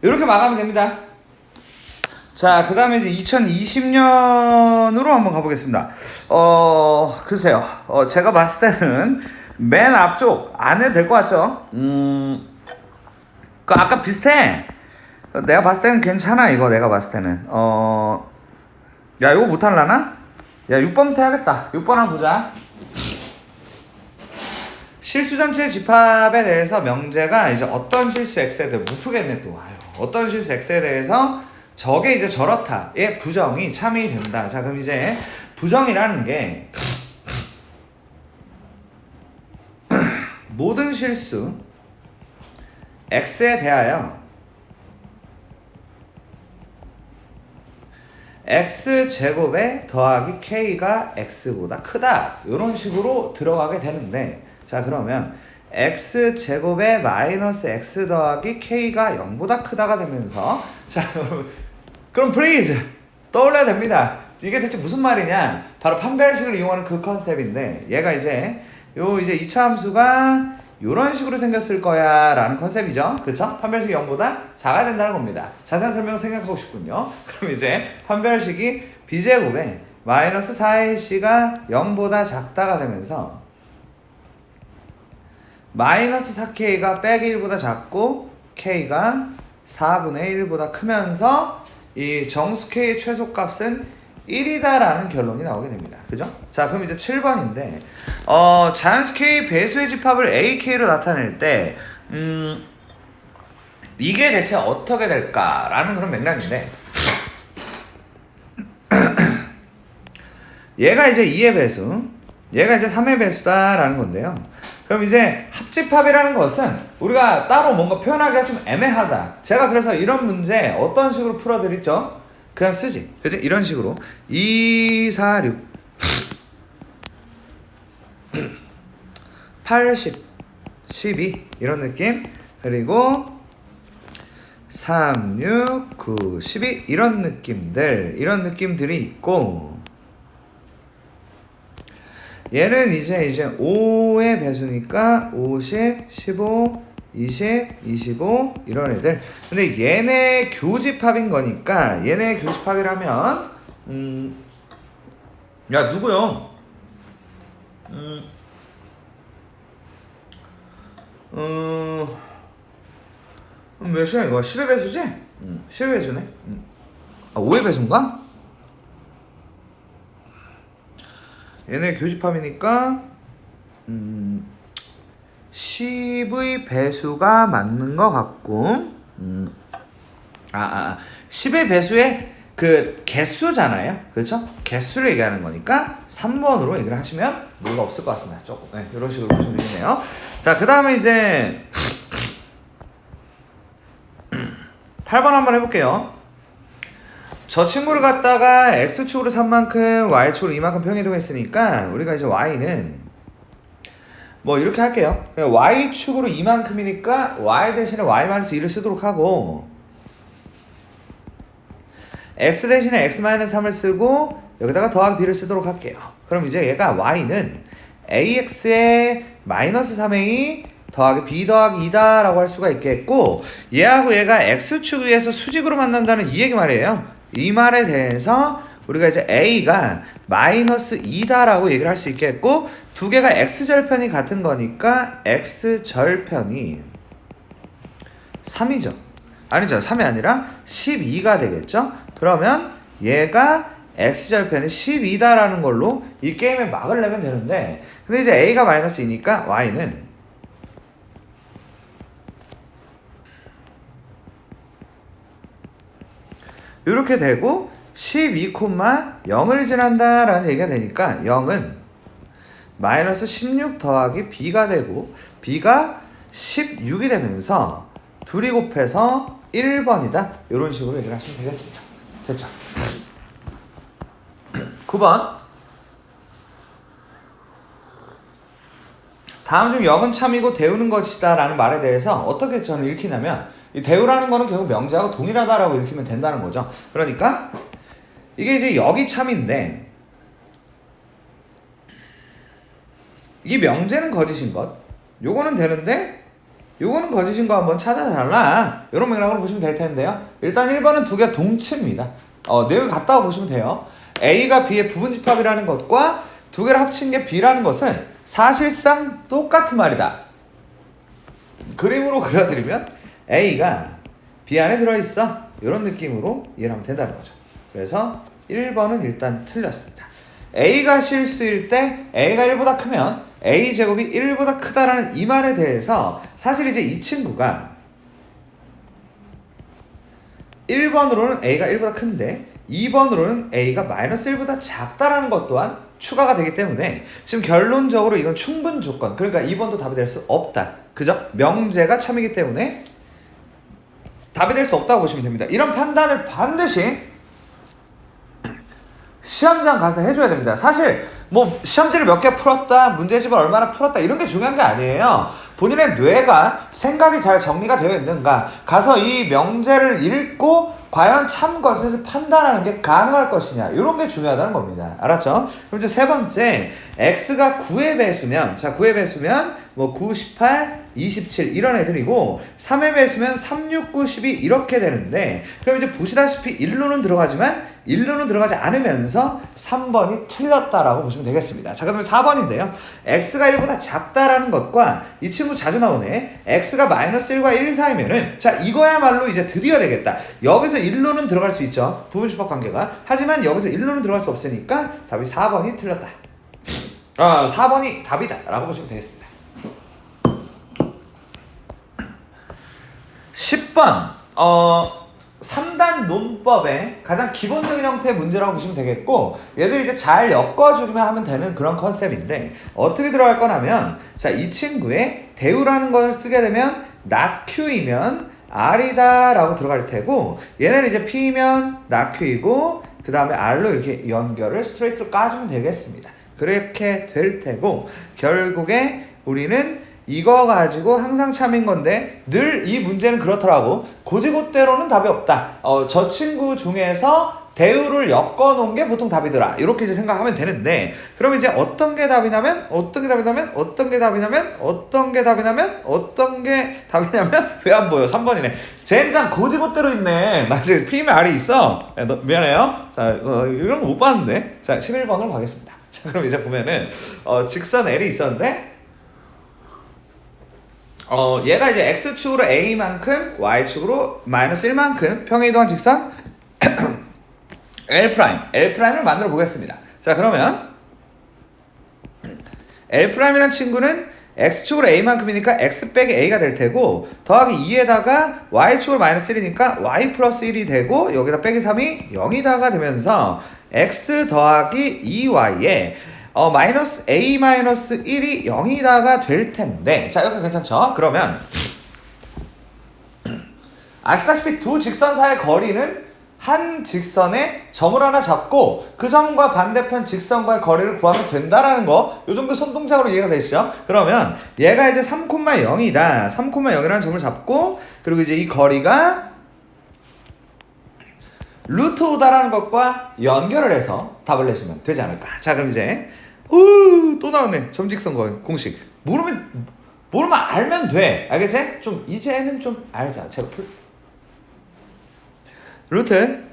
이렇게 마감이 됩니다. 자, 그 다음에 이제 2020년으로 한번 가보겠습니다. 글쎄요. 제가 봤을 때는 맨 앞쪽 안 해도 될 것 같죠? 그 아까 비슷해. 내가 봤을 때는 괜찮아, 이거 내가 봤을 때는. 야, 이거 못하려나? 야, 6번부터 해야겠다. 6번 한번 보자. 실수 전체 집합에 대해서 명제가 이제 어떤 실수 x에 대해 못 푸겠네 또. 아유, 어떤 실수 x에 대해서 저게 이제 저렇다의 부정이 참이 된다. 자, 그럼 이제 부정이라는 게 모든 실수 x에 대하여 x제곱에 더하기 k가 x보다 크다. 이런 식으로 들어가게 되는데, 자 그러면 x제곱에 마이너스 x 더하기 k가 0보다 크다가 되면서, 자 그럼 please 떠올려야 됩니다. 이게 대체 무슨 말이냐? 바로 판별식을 이용하는 그 컨셉인데, 얘가 이제 이제 2차 함수가 요런 식으로 생겼을 거야 라는 컨셉이죠. 그쵸? 판별식이 0보다 작아야 된다는 겁니다. 자세한 설명 생각하고 싶군요. 그럼 이제 판별식이 b제곱에 마이너스 4ac가 0보다 작다가 되면서 마이너스 4k가 빼기 1보다 작고 k가 4분의 1보다 크면서 이 정수 k의 최소값은 1이다라는 결론이 나오게 됩니다. 그죠? 자, 그럼 이제 7번인데, 자연수 k 배수의 집합을 ak로 나타낼 때, 이게 대체 어떻게 될까라는 그런 맥락인데, 얘가 이제 2의 배수, 얘가 이제 3의 배수다라는 건데요. 그럼 이제 합집합이라는 것은 우리가 따로 뭔가 표현하기가 좀 애매하다. 제가 그래서 이런 문제 어떤 식으로 풀어드리죠? 그냥 쓰지. 그치? 이런 식으로 2, 4, 6 80 12 이런 느낌. 그리고 3, 6, 9, 12 이런 느낌들이 있고, 얘는 이제 5의 배수니까 50, 15, 20, 25 이런 애들. 근데 얘네 교집합인 거니까, 얘네 교집합이라면 야 누구요? 몇이야 이거? 10의 배수지? 10의 배수네. 아 5의 배수인가? 얘네 교집합이니까 10의 배수가 맞는 것 같고, 10의 배수의 그 개수잖아요. 그렇죠? 개수를 얘기하는 거니까 3번으로 얘기를 하시면 무리가 없을 것 같습니다. 조금 이런 식으로 보시면 되겠네요. 자, 그 다음에 이제 8번 한번 해볼게요. 저 친구를 갖다가 x축으로 3만큼 y축으로 2만큼 평이동했으니까 우리가 이제 y는 뭐 이렇게 할게요. y축으로 2만큼이니까 y 대신에 y-2를 쓰도록 하고, x 대신에 x-3을 쓰고 여기다가 더하기 b를 쓰도록 할게요. 그럼 이제 얘가 y는 ax에 마이너스 3a 더하기 b 더하기 2다 라고 할 수가 있겠고, 얘하고 얘가 x축 위에서 수직으로 만난다는 이 얘기 말이에요. 이 말에 대해서 우리가 이제 a가 마이너스 2다라고 얘기를 할 수 있겠고 두 개가 x절편이 같은 거니까 x절편이 3이죠. 아니죠. 3이 아니라 12가 되겠죠. 그러면 얘가 x절편이 12다라는 걸로 이 게임의 막을 내면 되는데 근데 이제 a가 마이너스 2니까 y는 이렇게 되고 12,0을 지난다 라는 얘기가 되니까 0은 마이너스 16 더하기 b가 되고 b가 16이 되면서 둘이 곱해서 1번이다 이런 식으로 얘기를 하시면 되겠습니다. 됐죠? 9번 다음 중 0은 참이고 대우는 것이다 라는 말에 대해서 어떻게 저는 읽히냐면 이 대우라는 거는 결국 명제하고 동일하다라고 읽히면 된다는 거죠. 그러니까 이게 이제 여기 참인데 이 명제는 거짓인 것 요거는 되는데 요거는 거짓인 거 한번 찾아달라 이런 맥락으로 보시면 될 텐데요. 일단 1번은 두 개 동치입니다. 내용이 같다고 보시면 돼요. A가 B의 부분집합이라는 것과 두 개를 합친 게 B라는 것은 사실상 똑같은 말이다. 그림으로 그려드리면 A가 B 안에 들어있어 이런 느낌으로 이해를 하면 된다는 거죠. 그래서 1번은 일단 틀렸습니다. A가 실수일 때 A가 1보다 크면 A제곱이 1보다 크다라는 이 말에 대해서 사실 이제 이 친구가 1번으로는 A가 1보다 큰데 2번으로는 A가 마이너스 1보다 작다라는 것 또한 추가가 되기 때문에 지금 결론적으로 이건 충분 조건 그러니까 2번도 답이 될 수 없다. 그죠? 명제가 참이기 때문에 답이 될 수 없다고 보시면 됩니다. 이런 판단을 반드시 시험장 가서 해줘야 됩니다. 사실 뭐 시험지를 몇 개 풀었다 문제집을 얼마나 풀었다 이런 게 중요한 게 아니에요. 본인의 뇌가 생각이 잘 정리가 되어 있는가 가서 이 명제를 읽고 과연 참 것을 판단하는 게 가능할 것이냐 이런 게 중요하다는 겁니다. 알았죠? 그럼 이제 세 번째 x가 9의 배수면 자 9의 배수면 뭐 9, 18, 27 이런 애들이고 3의 배수면 3, 6, 9, 12 이렇게 되는데 그럼 이제 보시다시피 1루는 들어가지만 1루는 들어가지 않으면서 3번이 틀렸다라고 보시면 되겠습니다. 자 그러면 4번인데요. x가 1보다 작다라는 것과 이 친구 자주 나오네. x가 마이너스 1과 1 사이면은 자 이거야말로 이제 드디어 되겠다. 여기서 1루는 들어갈 수 있죠. 부분집합 관계가. 하지만 여기서 1루는 들어갈 수 없으니까 답이 4번이 틀렸다. 4번이 답이다 라고 보시면 되겠습니다. 10번 3단 논법의 가장 기본적인 형태의 문제라고 보시면 되겠고 얘들이 이제 잘 엮어주면 하면 되는 그런 컨셉인데 어떻게 들어갈 거냐면 자 이 친구의 대우라는 걸 쓰게 되면 not q이면 r이다 라고 들어갈 테고 얘는 이제 p면 not q이고 그 다음에 r로 이렇게 연결을 스트레이트로 까주면 되겠습니다. 그렇게 될 테고 결국에 우리는 이거 가지고 항상 참인 건데 늘 이 문제는 그렇더라고. 고지고대로는 답이 없다. 저 친구 중에서 대우를 엮어놓은 게 보통 답이더라. 이렇게 이제 생각하면 되는데 그럼 이제 어떤 게 답이냐면 어떤 게 답이냐면 어떤 게 답이냐면 어떤 게 답이냐면 어떤 게 답이냐면 왜 안 보여? 3번이네. 젠장 고지고대로 있네. 나 지금 P면 R이 있어. 야, 너, 미안해요. 자 이런 거 못 봤는데. 자 11번으로 가겠습니다. 자 그럼 이제 보면은 직선 L이 있었는데 얘가 이제 x축으로 a만큼 y축으로 마이너스 1만큼 평행이동한 직선 L''을 만들어 보겠습니다. 자 그러면 L'이라는 친구는 x축으로 a만큼이니까 x 빼기 a가 될 테고 더하기 2에다가 y축으로 마이너스 1이니까 y 플러스 1이 되고 여기다 빼기 3이 0이다가 되면서 x 더하기 2y에 마이너스 a 마이너스 1이 0이다가 될 텐데 자 이렇게 괜찮죠? 그러면 아시다시피 두 직선 사이의 거리는 한 직선에 점을 하나 잡고 그 점과 반대편 직선과의 거리를 구하면 된다라는 거 요 정도 손동작으로 이해가 되시죠? 그러면 얘가 이제 3,0이다 3,0이라는 점을 잡고 그리고 이제 이 거리가 루트 5다라는 것과 연결을 해서 답을 내시면 되지 않을까. 자 그럼 이제 또 나왔네. 점직선 공식. 모르면 알면 돼. 알겠지? 좀 이제는 좀 알자. 제가 루트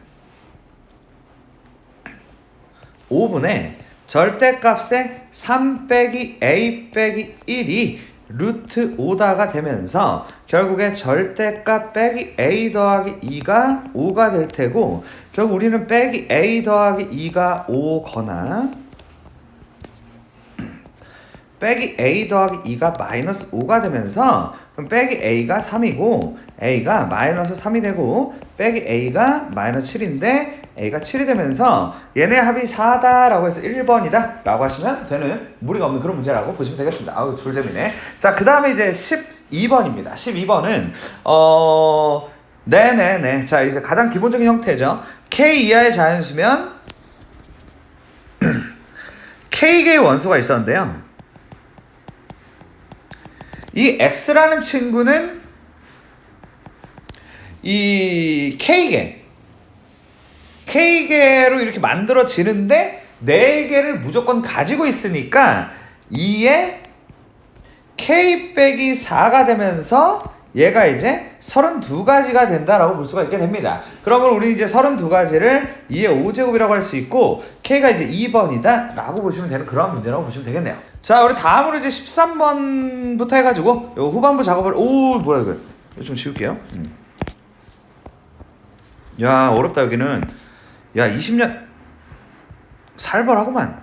5분의 절대값의 3 빼기 a 빼기 1이 루트 5다가 되면서 결국에 절대값 빼기 a 더하기 2가 5가 될 테고, 결국 우리는 빼기 a 더하기 2가 5거나 빼기 a 더하기 2가 마이너스 5가 되면서, 그럼 빼기 a가 3이고 a가 마이너스 3이 되고 빼기 a가 마이너스 7인데 a가 7이 되면서 얘네 합이 4다라고 해서 1번이다 라고 하시면 되는 무리가 없는 그런 문제라고 보시면 되겠습니다. 아우 졸재미네. 자, 그 다음에 이제 12번입니다. 12번은 네네네. 자, 이제 가장 기본적인 형태죠. k 이하의 자연수면 k개의 원소가 있었는데요. 이 x라는 친구는 이 K개로 이렇게 만들어지는데 4개를 무조건 가지고 있으니까 2에 K 빼기 4가 되면서 얘가 이제 32가지가 된다라고 볼 수가 있게 됩니다. 그러면 우리 이제 32가지를 2의 5제곱이라고 할 수 있고 K가 이제 2번이다 라고 보시면 되는 그런 문제라고 보시면 되겠네요. 자, 우리 다음으로 이제 13번부터 해가지고 요 후반부 작업을 뭐야 이거 좀 지울게요. 야, 어렵다. 여기는 야 20년 살벌하구만.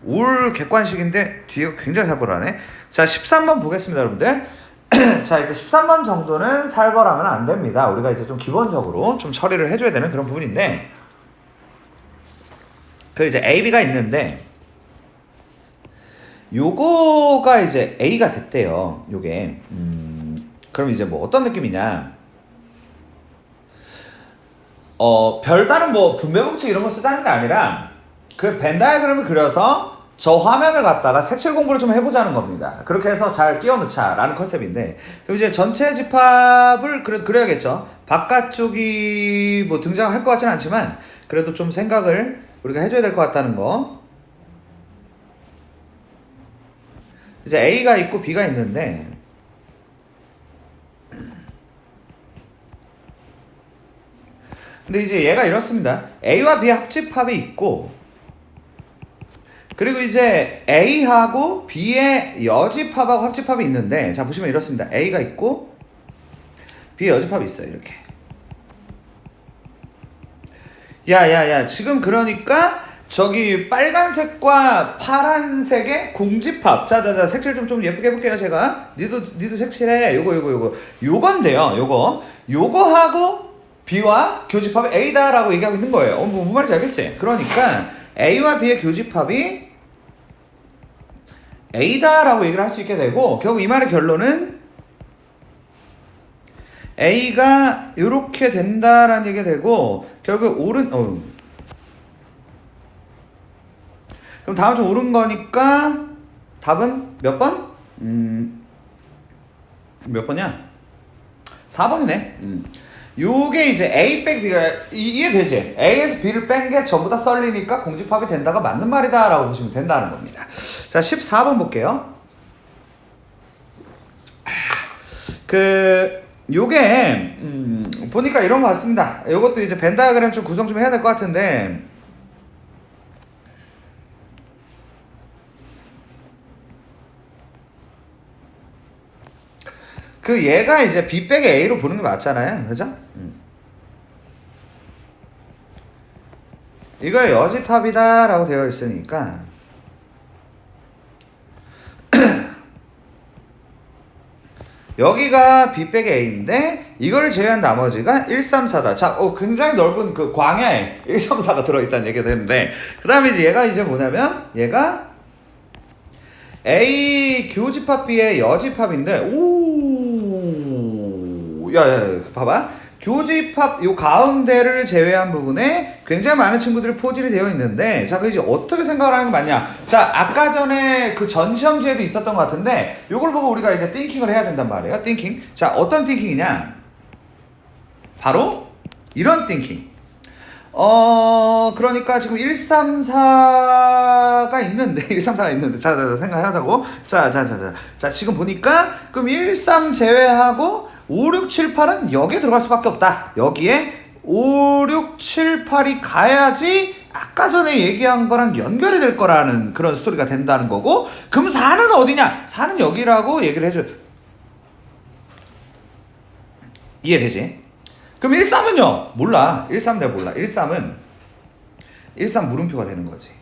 올 객관식인데 뒤가 굉장히 살벌하네. 자, 13번 보겠습니다, 여러분들. 자, 이제 13번 정도는 살벌하면 안 됩니다. 우리가 이제 좀 기본적으로 좀 처리를 해줘야 되는 그런 부분인데, 그 이제 AB가 있는데 요거가 이제 A가 됐대요. 요게 그럼 이제 뭐 어떤 느낌이냐, 별다른 뭐 분배법칙 이런 거 쓰자는 게 아니라 그 벤 다이어그램을 그려서 저 화면을 갖다가 색칠 공부를 좀 해보자는 겁니다. 그렇게 해서 잘 끼워 넣자라는 컨셉인데, 그럼 이제 전체 집합을 그려야겠죠. 바깥쪽이 뭐 등장할 것 같지는 않지만 그래도 좀 생각을 우리가 해줘야 될 것 같다는 거. 이제 A가 있고 B가 있는데, 근데 이제 얘가 이렇습니다. A와 B의 합집합이 있고, 그리고 이제 A하고 B의 여집합하고 합집합이 있는데, 자 보시면 이렇습니다. A가 있고 B의 여집합이 있어요. 이렇게. 야야야, 지금 그러니까 저기 빨간색과 파란색의 공집합. 자자자, 색칠 좀 예쁘게 해볼게요. 제가 니도 색칠해. 요건데요. 요거하고 B와 교집합이 A다라고 얘기하고 있는 거예요. 무슨 말인지 알겠지? 그러니까 A와 B의 교집합이 A다라고 얘기를 할 수 있게 되고, 결국 이 말의 결론은 A가 이렇게 된다라는 얘기가 되고, 결국 그럼 다음 주 옳은 거니까 답은 몇 번? 몇 번이야? 4번이네. 요게 이제 A 빼기 B가 이해되지? A에서 B를 뺀 게 전부 다 썰리니까 공집합이 된다가 맞는 말이다 라고 보시면 된다는 겁니다. 자, 14번 볼게요. 요게 보니까 이런 거 같습니다. 요것도 이제 벤 다이어그램 좀 구성 좀 해야 될 것 같은데, 얘가 이제 B 빼기 A로 보는 게 맞잖아요. 그죠? 이거 여집합이다 라고 되어 있으니까 여기가 B 빼기 A인데 이거를 제외한 나머지가 1, 3, 4다. 자, 굉장히 넓은 그 광야에 1, 3, 4가 들어있다는 얘기가 되는데, 그 다음에 이제 얘가 이제 뭐냐면 얘가 A 교집합 B의 여집합인데, 야야, 봐봐. 교집합 요 가운데를 제외한 부분에 굉장히 많은 친구들이 포진이 되어 있는데, 자, 그 이제 어떻게 생각을 하는 게 맞냐? 자, 아까 전에 그 전 시험지에도 있었던 것 같은데 요걸 보고 우리가 이제 띵킹을 해야 된단 말이에요. 띵킹. 자, 어떤 띵킹이냐? 바로 이런 띵킹. 그러니까 지금 1, 3, 4가 있는데 1, 3, 4가 있는데, 자, 생각하자고. 자, 지금 보니까 그럼 1, 3 제외하고 5, 6, 7, 8은 여기에 들어갈 수밖에 없다. 여기에 5, 6, 7, 8이 가야지 아까 전에 얘기한 거랑 연결이 될 거라는 그런 스토리가 된다는 거고, 그럼 4는 어디냐? 4는 여기라고 얘기를 해줘. 이해되지? 그럼 13은요? 몰라. 13 내가 몰라. 13 물음표가 되는 거지.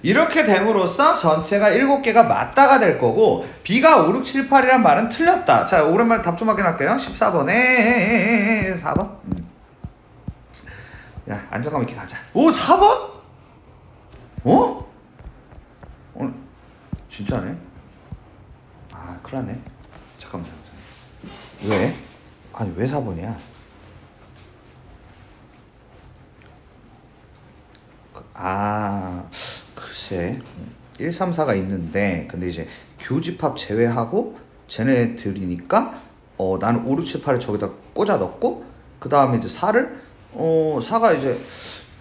이렇게 됨으로써 전체가 7개가 맞다가 될 거고, B가 5, 6, 7, 8이란 말은 틀렸다. 자, 오랜만에 답 좀 확인할게요. 14번에 4번. 야, 안정감 있게 가자. 오, 4번? 어? 진짜네? 아, 큰일 났네. 잠깐만. 왜? 아니, 왜 4번이야? 글쎄. 1, 3, 4가 있는데, 근데 이제 교집합 제외하고 쟤네들이니까 나는 5, 6, 7, 8을 저기다 꽂아 넣고, 그 다음에 이제 4를 4가 이제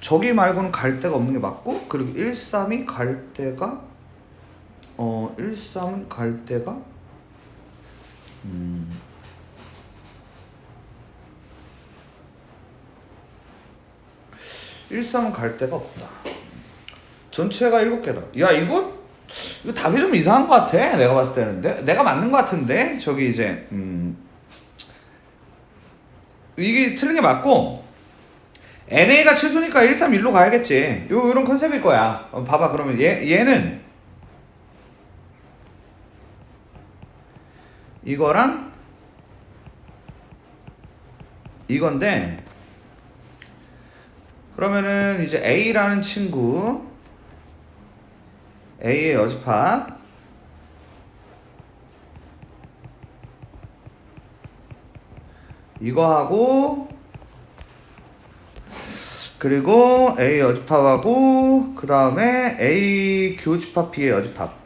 저기 말고는 갈 데가 없는 게 맞고, 그리고 1, 3이 갈 데가 1, 3은 갈 데가 1, 3은 갈 데가 없다. 전체가 7개다. 야, 이거 답이 좀 이상한 것 같아. 내가 봤을 때는. 내가 맞는 것 같은데? 저기 이제, 이게 틀린 게 맞고, NA가 최소니까 1, 3, 1로 가야겠지. 요런 컨셉일 거야. 봐봐. 그러면 얘는, 이거랑, 이건데, 그러면은 이제 A라는 친구, A의 여집합, 이거하고, 그리고 A 여집합하고, 그 다음에 A 교집합 B의 여집합.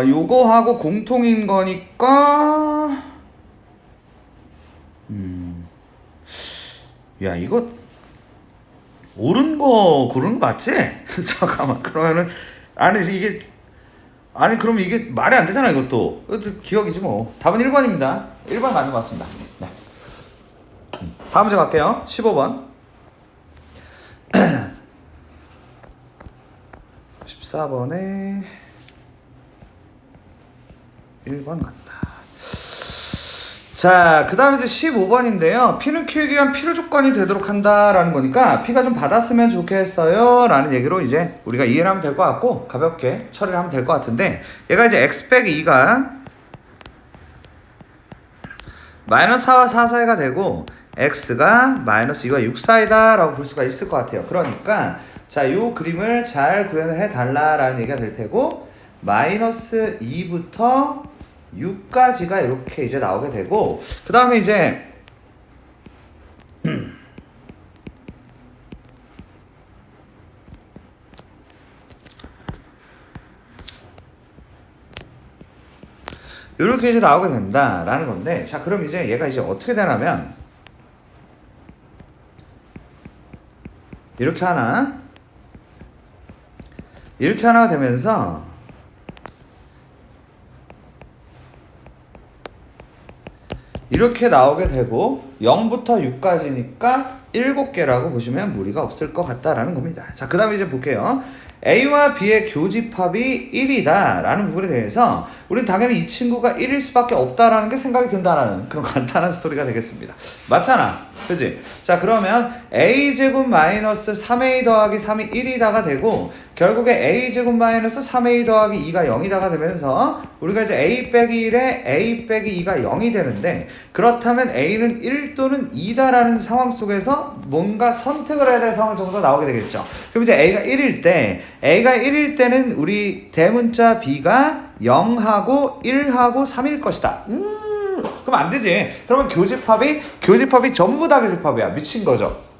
요거하고 공통인 거니까, 야, 이거 옳은 거 고르는 거 맞지? 잠깐만. 그러면은 그럼 이게 말이 안 되잖아. 이것도 기억이지 뭐. 답은 1번입니다 1번 맞는 것 같습니다. 네. 다음 문제 갈게요. 15번 14번에 1번 같다. 자, 그 다음에 이제 15번인데요. P는 Q에 의한 필요 조건이 되도록 한다라는 거니까 P가 좀 받았으면 좋겠어요 라는 얘기로 이제 우리가 이해를 하면 될 것 같고, 가볍게 처리를 하면 될 것 같은데, 얘가 이제 X 빼기 2가 마이너스 4와 4 사이가 되고, X가 마이너스 2와 6 사이다 라고 볼 수가 있을 것 같아요. 그러니까 자, 요 그림을 잘 구현을 해달라라는 얘기가 될 테고, 마이너스 2부터 6까지가 이렇게 이제 나오게 되고, 그 다음에 이제 이렇게 이제 나오게 된다라는 건데, 자, 그럼 이제 얘가 이제 어떻게 되냐면 이렇게 하나가 되면서 이렇게 나오게 되고, 0부터 6까지니까 7개라고 보시면 무리가 없을 것 같다라는 겁니다. 자, 그 다음에 이제 볼게요. A와 B의 교집합이 1이다 라는 부분에 대해서 우리는 당연히 이 친구가 1일 수밖에 없다라는 게 생각이 든다라는 그런 간단한 스토리가 되겠습니다. 맞잖아, 그치? 자, 그러면 A제곱 마이너스 3A 더하기 3이 1이다가 되고, 결국에 A제곱 마이너스 3A 더하기 2가 0이다가 되면서 우리가 이제 A 빼기 1에 A 빼기 2가 0이 되는데, 그렇다면 A는 1 또는 2다라는 상황 속에서 뭔가 선택을 해야 될 상황 정도가 나오게 되겠죠. 그럼 이제 A가 1일 때는 우리 대문자 B가 0하고 1하고 3일 것이다. 그럼 안 되지. 그러면 교집합이 전부 다 교집합이야. 미친 거죠.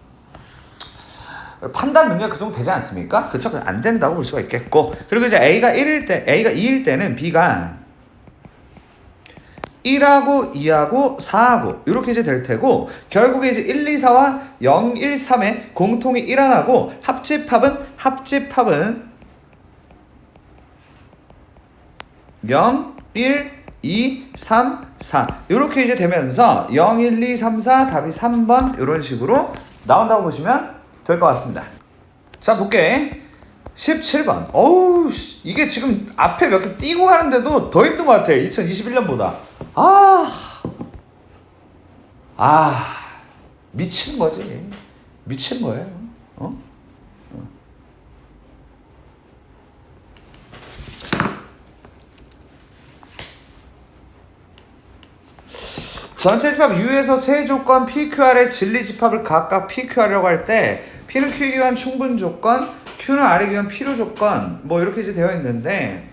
판단 능력 그 정도 되지 않습니까? 그쵸? 안 된다고 볼 수가 있겠고, 그리고 이제 A가 2일 때는 B가 1하고 2하고 4하고 이렇게 이제 될 테고, 결국에 이제 1, 2, 4와 0, 1, 3의 공통이 1하나고, 합집합은 0, 1, 2, 3, 4 이렇게 이제 되면서 0, 1, 2, 3, 4 답이 3번 이런 식으로 나온다고 보시면 될 것 같습니다. 자 볼게. 17번. 어우 이게 지금 앞에 몇 개 띄고 가는데도 더 힘든 것 같아. 2021년보다. 미친 거지. 미친 거예요. 전체 집합 U에서 세 조건 PQR의 진리 집합을 각각 PQR이라고 할 때 P는 Q에 기한 충분 조건, Q는 R에 기한 필요 조건 뭐 이렇게 이제 되어 있는데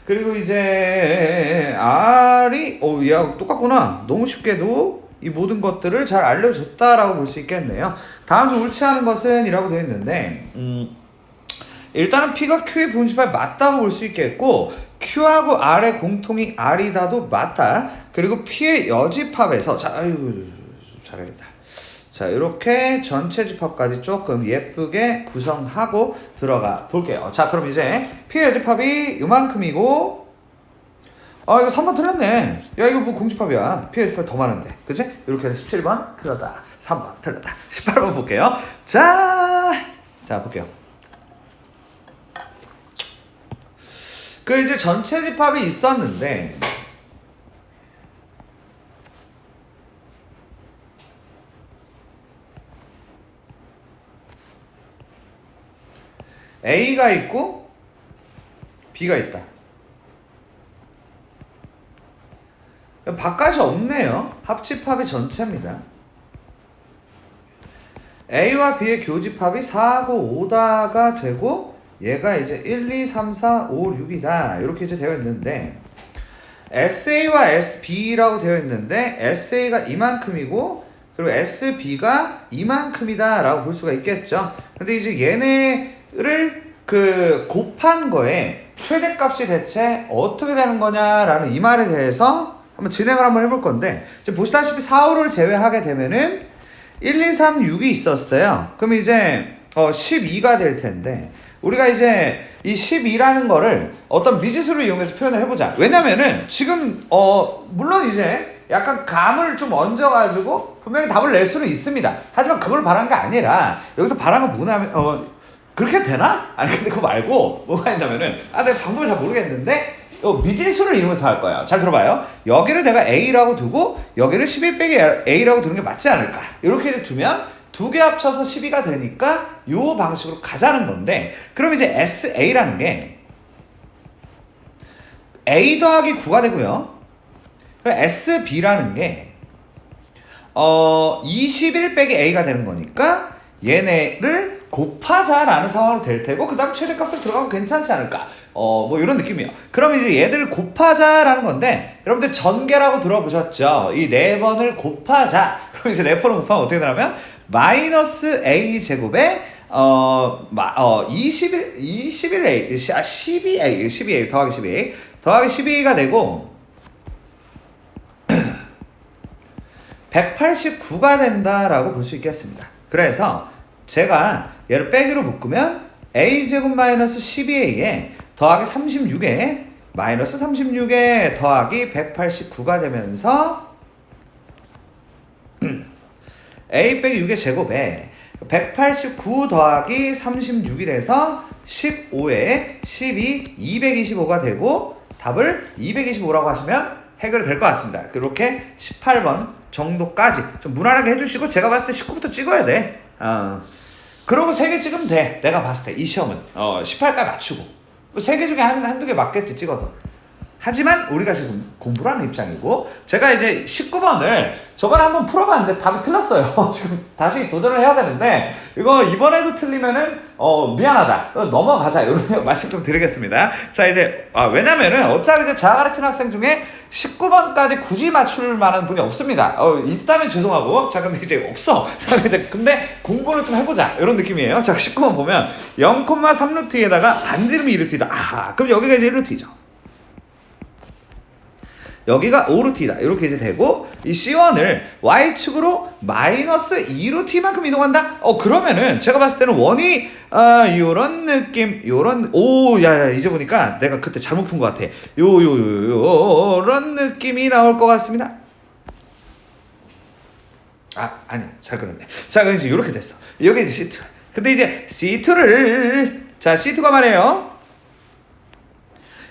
그리고 이제 R이 야 똑같구나. 너무 쉽게도 이 모든 것들을 잘 알려줬다라고 볼 수 있겠네요. 다음 중 옳지 않은 것은 이라고 되어 있는데 일단은 P가 Q의 분집합이 맞다고 볼 수 있겠고 Q하고 R의 공통이 R이다도 맞다. 그리고 P의 여집합에서 잘하겠다. 자 이렇게 전체 집합까지 조금 예쁘게 구성하고 들어가 볼게요. 자 그럼 이제 P의 여집합이 이만큼이고 이거 3번 틀렸네. 야 이거 뭐 공집합이야. P의 여집합이 더 많은데 그치? 이렇게 해서 17번 틀렸다. 3번 틀렸다. 18번 볼게요. 자 볼게요. 그 이제 전체 집합이 있었는데 A가 있고 B가 있다. 바깥이 없네요. 합집합이 전체입니다. A와 B의 교집합이 4하고 5다가 되고 얘가 이제 1, 2, 3, 4, 5, 6이다. 이렇게 이제 되어 있는데 SA와 SB라고 되어 있는데 SA가 이만큼이고 그리고 SB가 이만큼이다 라고 볼 수가 있겠죠. 근데 이제 얘네를 곱한 거에 최대값이 대체 어떻게 되는 거냐라는 이 말에 대해서 한번 진행을 한번 해볼 건데 지금 보시다시피 4, 5를 제외하게 되면은 1, 2, 3, 6이 있었어요. 그럼 이제 12가 될 텐데 우리가 이제 이 12라는 거를 어떤 미지수를 이용해서 표현을 해보자. 왜냐면은 지금 물론 이제 약간 감을 좀 얹어가지고 분명히 답을 낼 수는 있습니다. 하지만 그걸 바란 게 아니라 여기서 바란 건 뭐냐면 그렇게 되나? 아니 근데 그거 말고 뭐가 있냐면은 내가 방법을 잘 모르겠는데 미지수를 이용해서 할 거예요. 잘 들어봐요. 여기를 내가 A라고 두고 여기를 11 빼기 A라고 두는 게 맞지 않을까? 이렇게 두면 두 개 합쳐서 12가 되니까 요 방식으로 가자는 건데 그럼 이제 SA라는 게 A 더하기 9가 되고요. SB라는 게 21 빼기 A가 되는 거니까 얘네를 곱하자라는 상황으로 될 테고 그 다음 최대값을 들어가면 괜찮지 않을까 뭐 이런 느낌이에요. 그럼 이제 얘들을 곱하자라는 건데 여러분들 전개라고 들어보셨죠? 이 4번을 곱하자. 그럼 이제 4번을 곱하면 어떻게 되냐면 마이너스 A 제곱에 12A 더하기 12A 더하기 12A가 되고 189가 된다라고 볼 수 있겠습니다. 그래서 제가 얘를 빼기로 묶으면 A제곱 마이너스 12A에 더하기 36에 마이너스 36에 더하기 189가 되면서 A 빼기 6의 제곱에 189 더하기 36이 돼서 15에 12, 225가 되고 답을 225라고 하시면 해결이 될 것 같습니다. 그렇게 18번 정도까지 좀 무난하게 해주시고 제가 봤을 때 19부터 찍어야 돼. 그러고 3개 찍으면 돼. 내가 봤을 때 이 시험은 18까지 맞추고 3개 중에 한두 개 맞겠지 찍어서. 하지만 우리가 지금 공부를 하는 입장이고 제가 이제 19번을 저번에 한번 풀어봤는데 답이 틀렸어요. 지금 다시 도전을 해야 되는데 이거 이번에도 틀리면은 미안하다 넘어가자 이런 말씀 좀 드리겠습니다. 자 이제 왜냐면은 어차피 이제 제가 가르치는 학생 중에 19번까지 굳이 맞출 만한 분이 없습니다. 있다면 죄송하고 자 근데 이제 없어. 근데 공부를 좀 해보자 이런 느낌이에요. 자 19번 보면 0,3루트에다가 반지름이 1루트이다. 그럼 여기가 이제 1루트이죠. 여기가 5루t다. 이렇게 이제 되고 이 C1을 Y축으로 마이너스 2루t만큼 이동한다? 그러면은 제가 봤을 때는 원이 요런 느낌 요런 야야 이제 보니까 내가 그때 잘못 푼 것 같아. 요런 느낌이 나올 것 같습니다. 아니 잘 그렸네. 자 그럼 이제 요렇게 됐어. 여기 이제 C2. 근데 이제 C2를 C2가 말해요.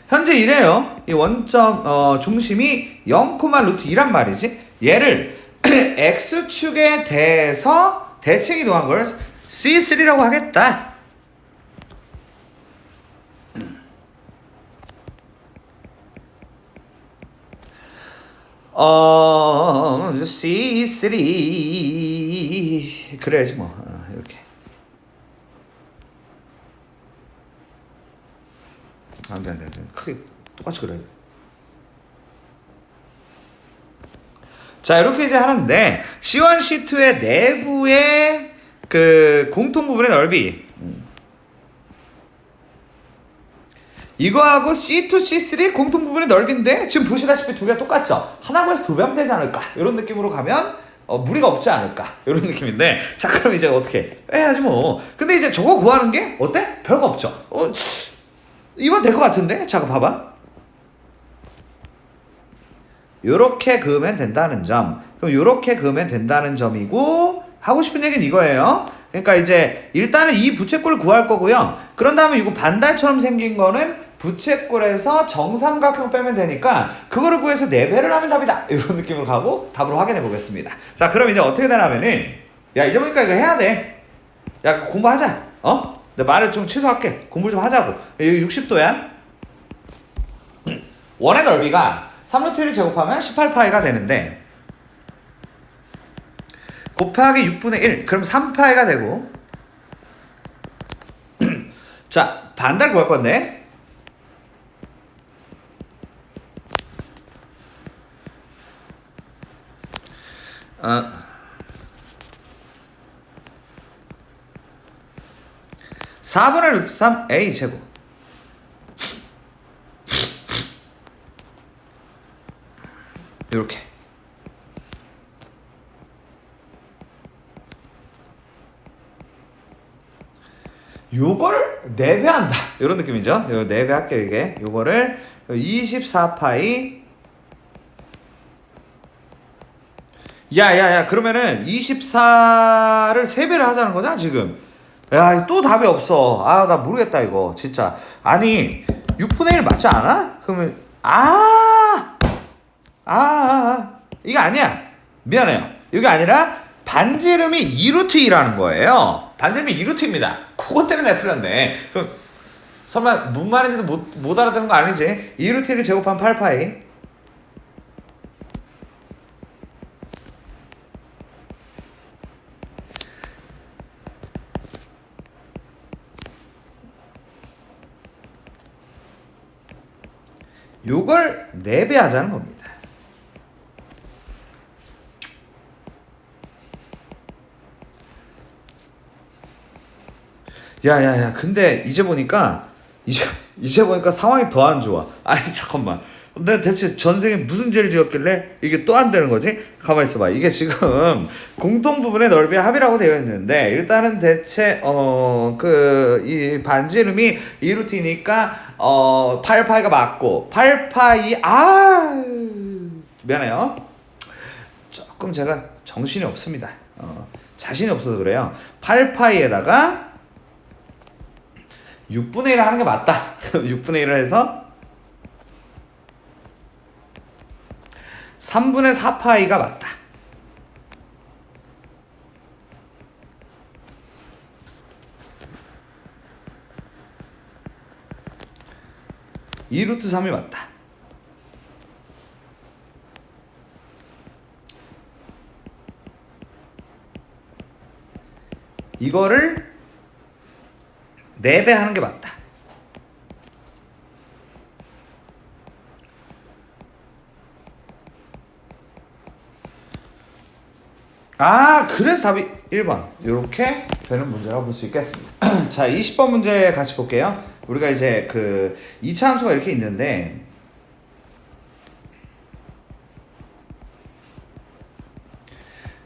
현재 이래요. 이 원점 중심이 0,루트2란 말이지. 얘를 X축에 대해서 대칭 이동한 걸 C3라고 하겠다. C3 그래야지 뭐. 이렇게. 안 돼. 크게 똑같이 그려야 돼. 자, 이렇게 이제 하는데 C1, C2의 내부의 그 공통 부분의 넓이 이거하고 C2, C3 공통 부분의 넓이인데 지금 보시다시피 두 개가 똑같죠? 하나만 해서 두 배 하면 되지 않을까? 이런 느낌으로 가면 무리가 없지 않을까? 이런 느낌인데 자, 그럼 이제 어떻게 해야지 뭐. 근데 이제 저거 구하는 게 어때? 별거 없죠? 이건 될 것 같은데? 자, 봐봐. 요렇게 그으면 된다는 점. 그럼 요렇게 그으면 된다는 점이고 하고 싶은 얘기는 이거예요. 그러니까 이제 일단은 이 부채꼴을 구할 거고요. 그런 다음에 이거 반달처럼 생긴 거는 부채꼴에서 정삼각형 빼면 되니까 그거를 구해서 4배를 하면 답이다. 이런 느낌으로 가고 답으로 확인해 보겠습니다. 자, 그럼 이제 어떻게 되냐면은 야, 이제 보니까 이거 해야 돼. 야, 공부하자. 내 말을 좀 취소할게. 공부 좀 하자고. 여기 60도야. 원의 넓이가 3루트1을 제곱하면 18파이가 되는데 곱하기 6분의 1 그럼 3파이가 되고 자, 반달 구할 건데 4분의 루트 3 A 제곱 요렇게 요걸 4배한다 요런 느낌이죠. 요 4배 할게요. 이게 요거를 24파이 야야야 그러면은 24를 3배를 하자는 거잖아 지금. 야, 또 답이 없어. 나 모르겠다 이거 진짜. 아니 6분의 1 맞지 않아? 그러면 이거 아니야. 미안해요. 이게 아니라 반지름이 2루트2라는 거예요. 반지름이 2루트입니다. 그것 때문에 내가 틀렸네. 그럼 설마 뭔 말인지도 못 알아듣는 거 아니지? 2루트를 제곱하면 8파이. 요걸 4배 하자는 겁니다. 야야야 근데 이제 보니까 상황이 더 안 좋아. 아니 잠깐만, 내가 대체 전생에 무슨 죄를 지었길래 이게 또 안 되는 거지? 가만히 있어봐. 이게 지금 공통 부분의 넓이의 합이라고 되어 있는데 일단은 대체 이 반지름이 2루트니까 8파이가 맞고 8파이 미안해요. 조금 제가 정신이 없습니다. 자신이 없어서 그래요. 8파이에다가 6분의 1을 하는 게 맞다. 6분의 1을 해서 3분의 4파이가 맞다. 이 루트 3이 맞다. 이거를 4배 하는 게 맞다. 그래서 답이 1번 이렇게 되는 문제라고 볼 수 있겠습니다. 자, 20번 문제 같이 볼게요. 우리가 이제 그 2차 함수가 이렇게 있는데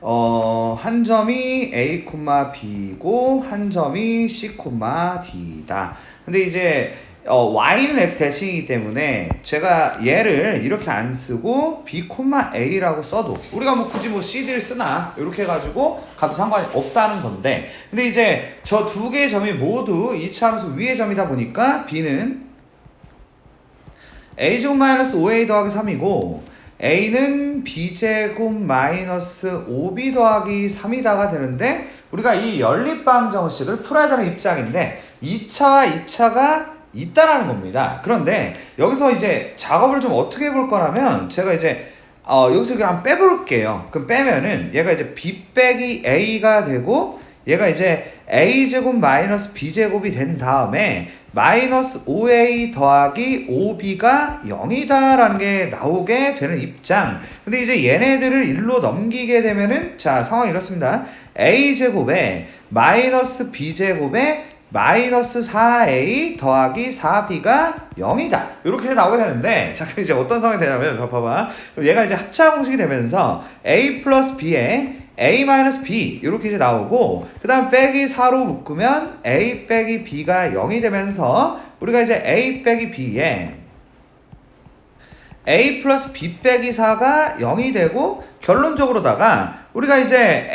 한 점이 A, B고 한 점이 C, D다. 근데 이제 y는 x 대칭이기 때문에 제가 얘를 이렇게 안 쓰고 b, a라고 써도 우리가 뭐 굳이 뭐 cd를 쓰나 이렇게 해가지고 가도 상관이 없다는 건데, 근데 이제 저 두 개의 점이 모두 이차함수 위의 점이다 보니까 b는 a제곱 마이너스 5a 더하기 3이고 a는 b제곱 마이너스 5b 더하기 3이다가 되는데, 우리가 이 연립방정식을 풀어야 되는 입장인데 2차와 2차가 있다라는 겁니다. 그런데 여기서 이제 작업을 좀 어떻게 해볼 거라면, 제가 이제 여기서 그냥 빼볼게요. 그럼 빼면은 얘가 이제 b 빼기 a가 되고 얘가 이제 a제곱 마이너스 b제곱이 된 다음에 마이너스 5a 더하기 5b가 0이다 라는 게 나오게 되는 입장. 근데 이제 얘네들을 1로 넘기게 되면은 자, 상황이 이렇습니다. a제곱에 마이너스 b제곱에 마이너스 4a 더하기 4b가 0이다. 이렇게 나오게 되는데, 자, 그럼 이제 어떤 상황이 되냐면, 봐봐. 그럼 얘가 이제 합차 공식이 되면서 a 플러스 b에 a 마이너스 b 이렇게 이제 나오고, 그 다음 빼기 4로 묶으면 a 빼기 b가 0이 되면서 우리가 이제 a 빼기 b에 a 플러스 b 빼기 4가 0이 되고, 결론적으로다가 우리가 이제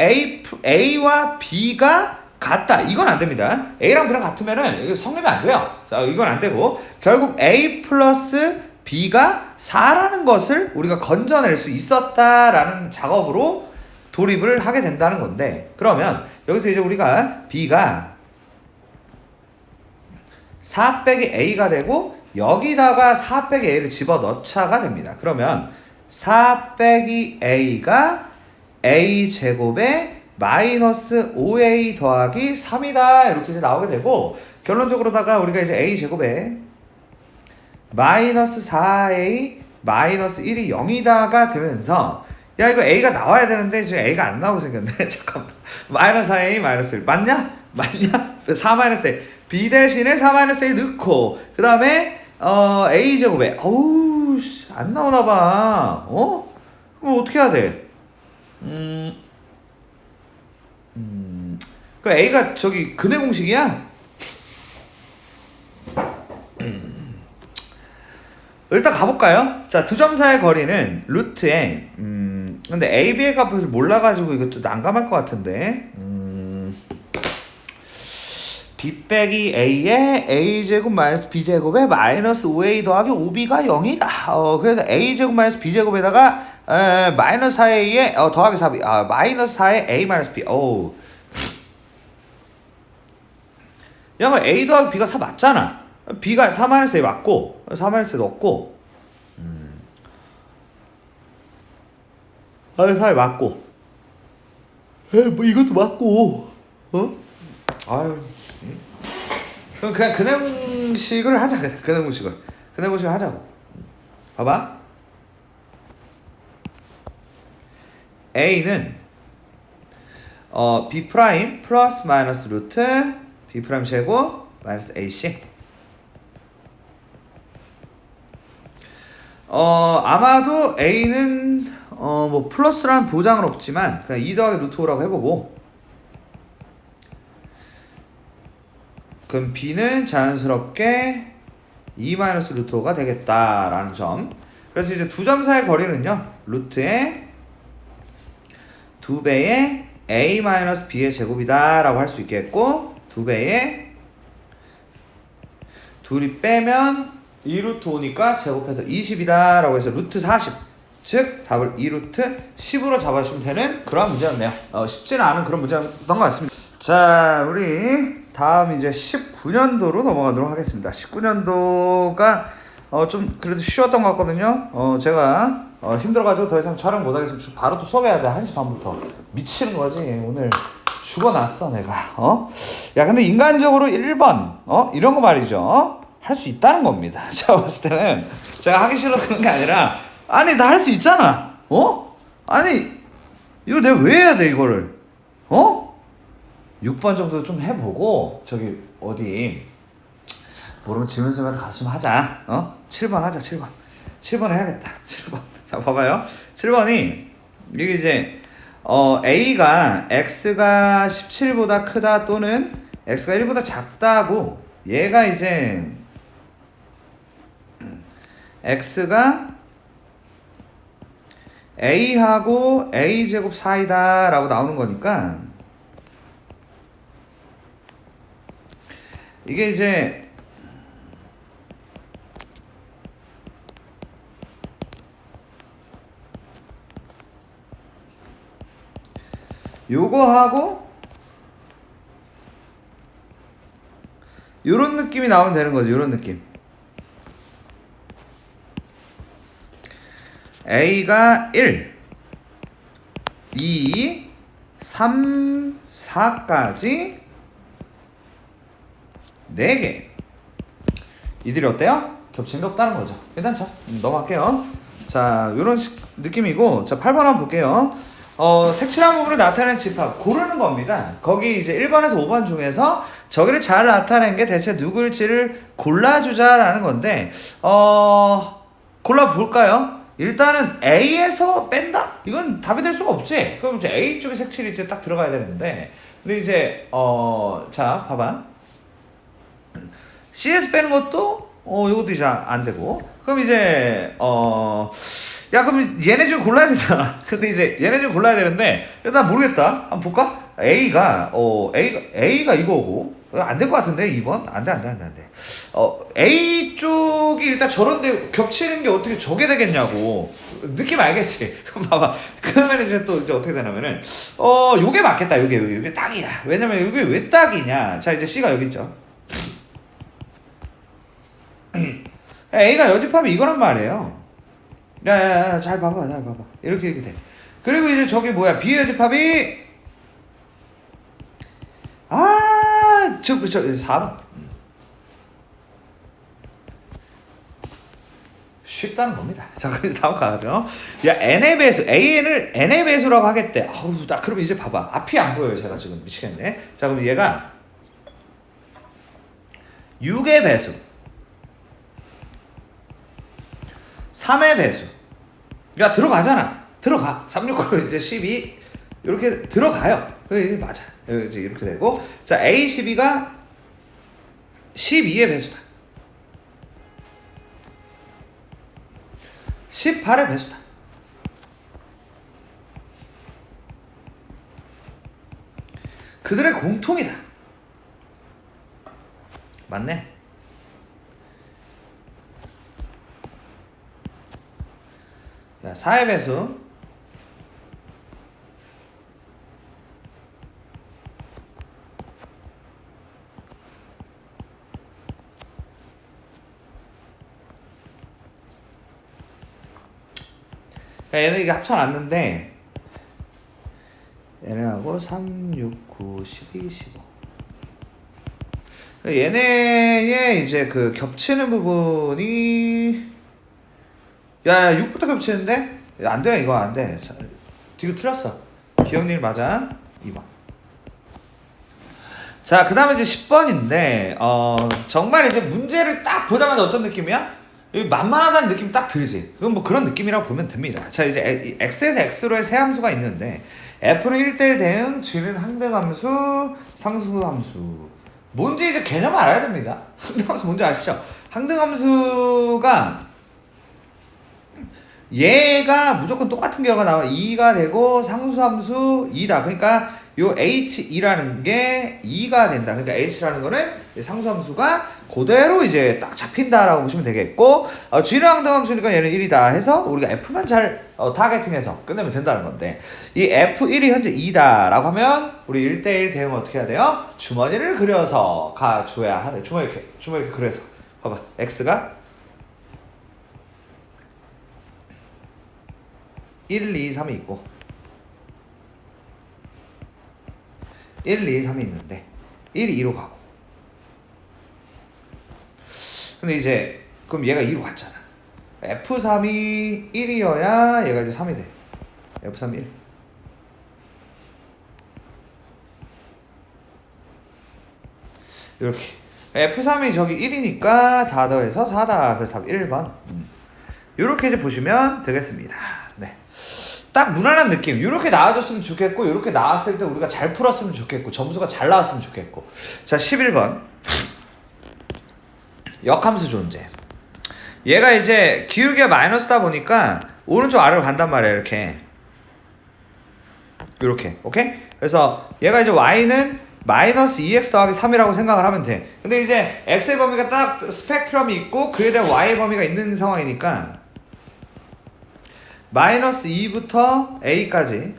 a와 b가 같다. 이건 안 됩니다. A랑 B랑 같으면은 이거 성립이 안 돼요. 자, 이건 안 되고 결국 A 플러스 B가 4라는 것을 우리가 건져낼 수 있었다라는 작업으로 돌입을 하게 된다는 건데, 그러면 여기서 이제 우리가 B가 4 빼기 A가 되고 여기다가 4 빼기 A를 집어넣자가 됩니다. 그러면 4 빼기 A가 A제곱에 마이너스 5a 더하기 3이다 이렇게 이제 나오게 되고, 결론적으로다가 우리가 이제 a제곱에 마이너스 4a 마이너스 1이 0이다가 되면서, 야 이거 a가 나와야 되는데 지금 a가 안 나오고 생겼네. 잠깐만. 마이너스 4a 마이너스 1 맞냐? 4 마이너스 a b 대신에 4 마이너스 a 넣고 그 다음에 a제곱에 어우 안 나오나봐. 그럼 어떻게 해야 돼? 그 A가 저기 근해 공식이야? 일단 가볼까요? 자, 두 점 사이의 거리는 루트에 근데 A, B의 값을 몰라가지고 이것도 난감할 것 같은데 B 빼기 A에 A제곱 마이너스 B제곱에 마이너스 5A 더하기 5B가 0이다. 그래서 A제곱 마이너스 B제곱에다가 마이너스 4A에 더하기 4B 마이너스 4에 A 마이너스 B. 야, A 더하기 B가 4 맞잖아. B가 4 마이너스 A 맞고 4 마이너스 A 넣고 4에 맞고 뭐 이것도 맞고 아유 그럼 그냥 근해공식을 하자. 근해공식을 하자고. 봐봐. A는 B 프라임 플러스 마이너스 루트 B 프라임 제곱 마이너스 AC. 아마도 A는 뭐 플러스라는 보장은 없지만 그냥 2 더하기 루트 5라고 해보고, 그럼 B는 자연스럽게 2 마이너스 루트 5가 되겠다라는 점. 그래서 이제 두 점 사이의 거리는요, 루트에 2배의 A 마이너스 B의 제곱이다 라고 할 수 있겠고, 2배의 둘이 빼면 2루트 5니까 제곱해서 20이다 라고 해서 루트 40, 즉 답을 2루트 10으로 잡아주시면 되는 그런 문제였네요. 쉽지는 않은 그런 문제였던 것 같습니다. 자, 우리 다음 이제 19년도로 넘어가도록 하겠습니다. 19년도가 좀 그래도 쉬웠던 것 같거든요. 제가 힘들어가지고 더 이상 촬영 못하겠으면 바로 또 수업해야 돼. 1시 반부터 미치는 거지. 오늘 죽어났어 내가. 야, 근데 인간적으로 1번 이런 거 말이죠. 할 수 있다는 겁니다. 제가 봤을 때는 제가 하기 싫어 그런 게 아니라, 아니 나 할 수 있잖아. 아니 이거 내가 왜 해야 돼 이거를? 6번 정도 좀 해보고 저기 어디 모르면 지문쌤한테 가서 좀 하자. 7번 하자. 7번 해야겠다. 7번. 자, 봐봐요. 7번이 이게 이제 A가 X가 17보다 크다 또는 X가 1보다 작다고 얘가 이제 X가 A하고 A제곱 사이다 라고 나오는 거니까 이게 이제 요거하고 요런 느낌이 나오면 되는 거죠. 요런 느낌. A가 1, 2, 3, 4까지 4개. 이들이 어때요? 겹치는 게 없다는 거죠. 괜찮죠? 넘어갈게요. 자, 요런 느낌이고, 자, 8번 한번 볼게요. 색칠한 부분을 나타내는 집합 고르는 겁니다. 거기 이제 1번에서 5번 중에서 저기를 잘 나타낸 게 대체 누구일지를 골라주자라는 건데 골라볼까요? 일단은 A에서 뺀다? 이건 답이 될 수가 없지. 그럼 이제 A 쪽에 색칠이 이제 딱 들어가야 되는데 근데 이제 자 봐봐 C에서 빼는 것도 이것도 이제 안 되고 그럼 이제 야 그럼 얘네 중 골라야 되잖아. 근데 이제 얘네 중 골라야 되는데 난 모르겠다. 한번 볼까? A가 이거고 안 될 것 같은데 2번? 안 돼. A 쪽이 일단 저런데 겹치는 게 어떻게 저게 되겠냐고. 느낌 알겠지? 그럼 봐봐. 그러면 이제 또 이제 어떻게 되냐면은 요게 맞겠다. 요게 딱이야. 왜냐면 요게 왜 딱이냐? 자 이제 C가 여기 있죠. A가 여집하면 이거란 말이에요. 야, 잘 봐봐. 이렇게 돼. 그리고 이제 저기 뭐야, B의 여집합이, 저 4번. 쉽다는 겁니다. 자, 그래서 다음 가죠. 야, N의 배수, AN을 N의 배수라고 하겠대. 나 그럼 이제 봐봐. 앞이 안 보여요, 제가 지금. 미치겠네. 자, 그럼 얘가 6의 배수. 3의 배수. 야, 들어가잖아. 들어가. 3, 6, 9, 이제 12. 이렇게 들어가요. 이게 맞아. 이제 이렇게 되고. 자, A12가 12의 배수다. 18의 배수다. 그들의 공통이다. 맞네. 자, 4의 배수. 자, 얘는 이게 합쳐놨는데 얘네하고 3, 6, 9, 12, 15 얘네의 이제 그 겹치는 부분이 야 6부터 겹치는데? 안돼 이거 안돼 지금 틀렸어 기억일 맞아 2번 자 그 다음에 이제 10번인데 정말 이제 문제를 딱 보자마자 어떤 느낌이야? 만만하다는 느낌 딱 들지. 그건 뭐 그런 느낌이라고 보면 됩니다. 자 이제 x에서 x로의 세 함수가 있는데 f는 1대1 대응, g는 항등함수, 상수함수. 뭔지 이제 개념 알아야 됩니다. 항등함수 뭔지 아시죠? 항등함수가 얘가 무조건 똑같은 경우가 나와 2가 되고 상수함수 2다. 그러니까 요 h2라는 게 2가 된다. 그러니까 h라는 거는 상수함수가 그대로 이제 딱 잡힌다라고 보시면 되겠고 g는 항등함수니까 얘는 1이다 해서 우리가 f만 잘 타겟팅해서 끝내면 된다는 건데 이 f1이 현재 2다 라고 하면 우리 1대1 대응 어떻게 해야 돼요? 주머니를 그려서 가줘야 하네. 주머니 이렇게 그려서 봐봐 x가 1, 2, 3이 있고 1, 2, 3이 있는데 1이 2로 가고 근데 이제 그럼 얘가 2로 갔잖아. F3이 1이어야 얘가 이제 3이 돼. F3 1 이렇게 F3이 저기 1이니까 다 더해서 4다. 그래서 답 1번 이렇게 이제 보시면 되겠습니다. 네. 딱 무난한 느낌. 이렇게 나와줬으면 좋겠고, 이렇게 나왔을 때 우리가 잘 풀었으면 좋겠고, 점수가 잘 나왔으면 좋겠고. 자, 11번. 역함수 존재. 얘가 이제 기울기가 마이너스다 보니까 오른쪽 아래로 간단 말이야. 이렇게. 오케이? 그래서 얘가 이제 y는 마이너스 2x 더하기 3이라고 생각을 하면 돼. 근데 이제 x의 범위가 딱 스펙트럼이 있고 그에 대한 y의 범위가 있는 상황이니까 마이너스 2부터 a까지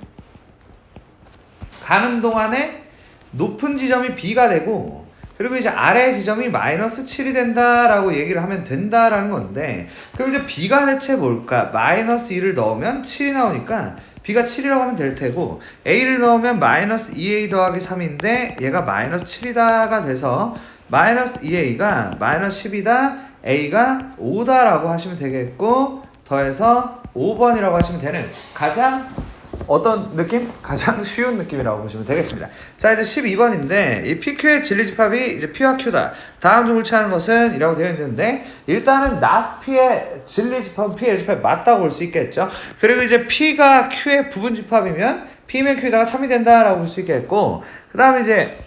가는 동안에 높은 지점이 b가 되고, 그리고 이제 아래 지점이 마이너스 7이 된다라고 얘기를 하면 된다라는 건데, 그럼 이제 b가 대체 뭘까? 마이너스 2를 넣으면 7이 나오니까 b가 7이라고 하면 될 테고, a를 넣으면 마이너스 2a 더하기 3인데 얘가 마이너스 7이다가 돼서 마이너스 2a가 마이너스 10이다, a가 5다라고 하시면 되겠고, 더해서 5번이라고 하시면 되는 가장 어떤 느낌? 가장 쉬운 느낌이라고 보시면 되겠습니다. 자, 이제 12번인데 이 PQ의 진리집합이 이제 P와 Q다. 다음 중 일치하는 것은? 이라고 되어 있는데, 일단은 not P의 진리집합은 P의 집합이 맞다고 볼 수 있겠죠. 그리고 이제 P가 Q의 부분집합이면 P면 Q에다가 참이 된다라고 볼 수 있겠고, 그 다음에 이제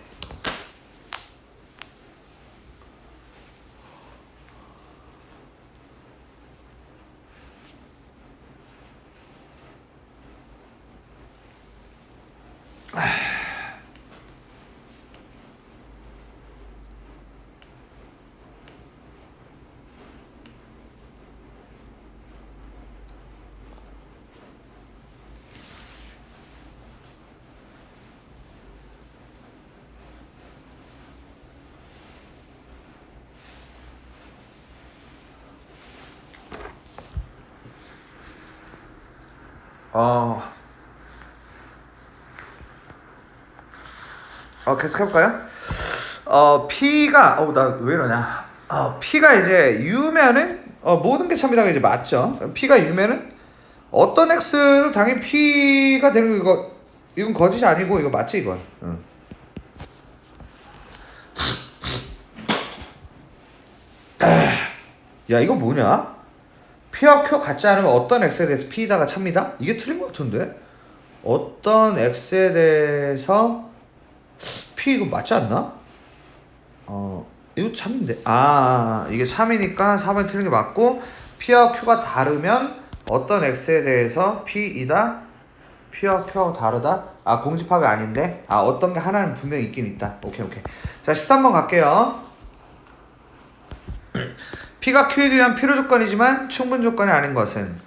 계속 해볼까요? P가, 나 왜 이러냐. P가 이제 U면은, 모든 게 참이다가 이제 맞죠. P가 U면은, 어떤 X를 당연히 P가 되는 거, 이건 거짓이 아니고, 이거 맞지, 이건. 응. 야, 이거 뭐냐? P와 Q 같지 않으면 어떤 X에 대해서 P다가 참이다? 이게 틀린 것 같은데? 어떤 X에 대해서 P 이거 맞지 않나? 이거 참인데. 이게 참이니까 4번이 틀린 게 맞고, P와 Q가 다르면 어떤 X에 대해서 P이다? P와 Q하고 다르다? 공집합이 아닌데? 어떤 게 하나는 분명히 있긴 있다. 오케이. 자, 13번 갈게요. P가 Q에 의한 필요 조건이지만 충분 조건이 아닌 것은?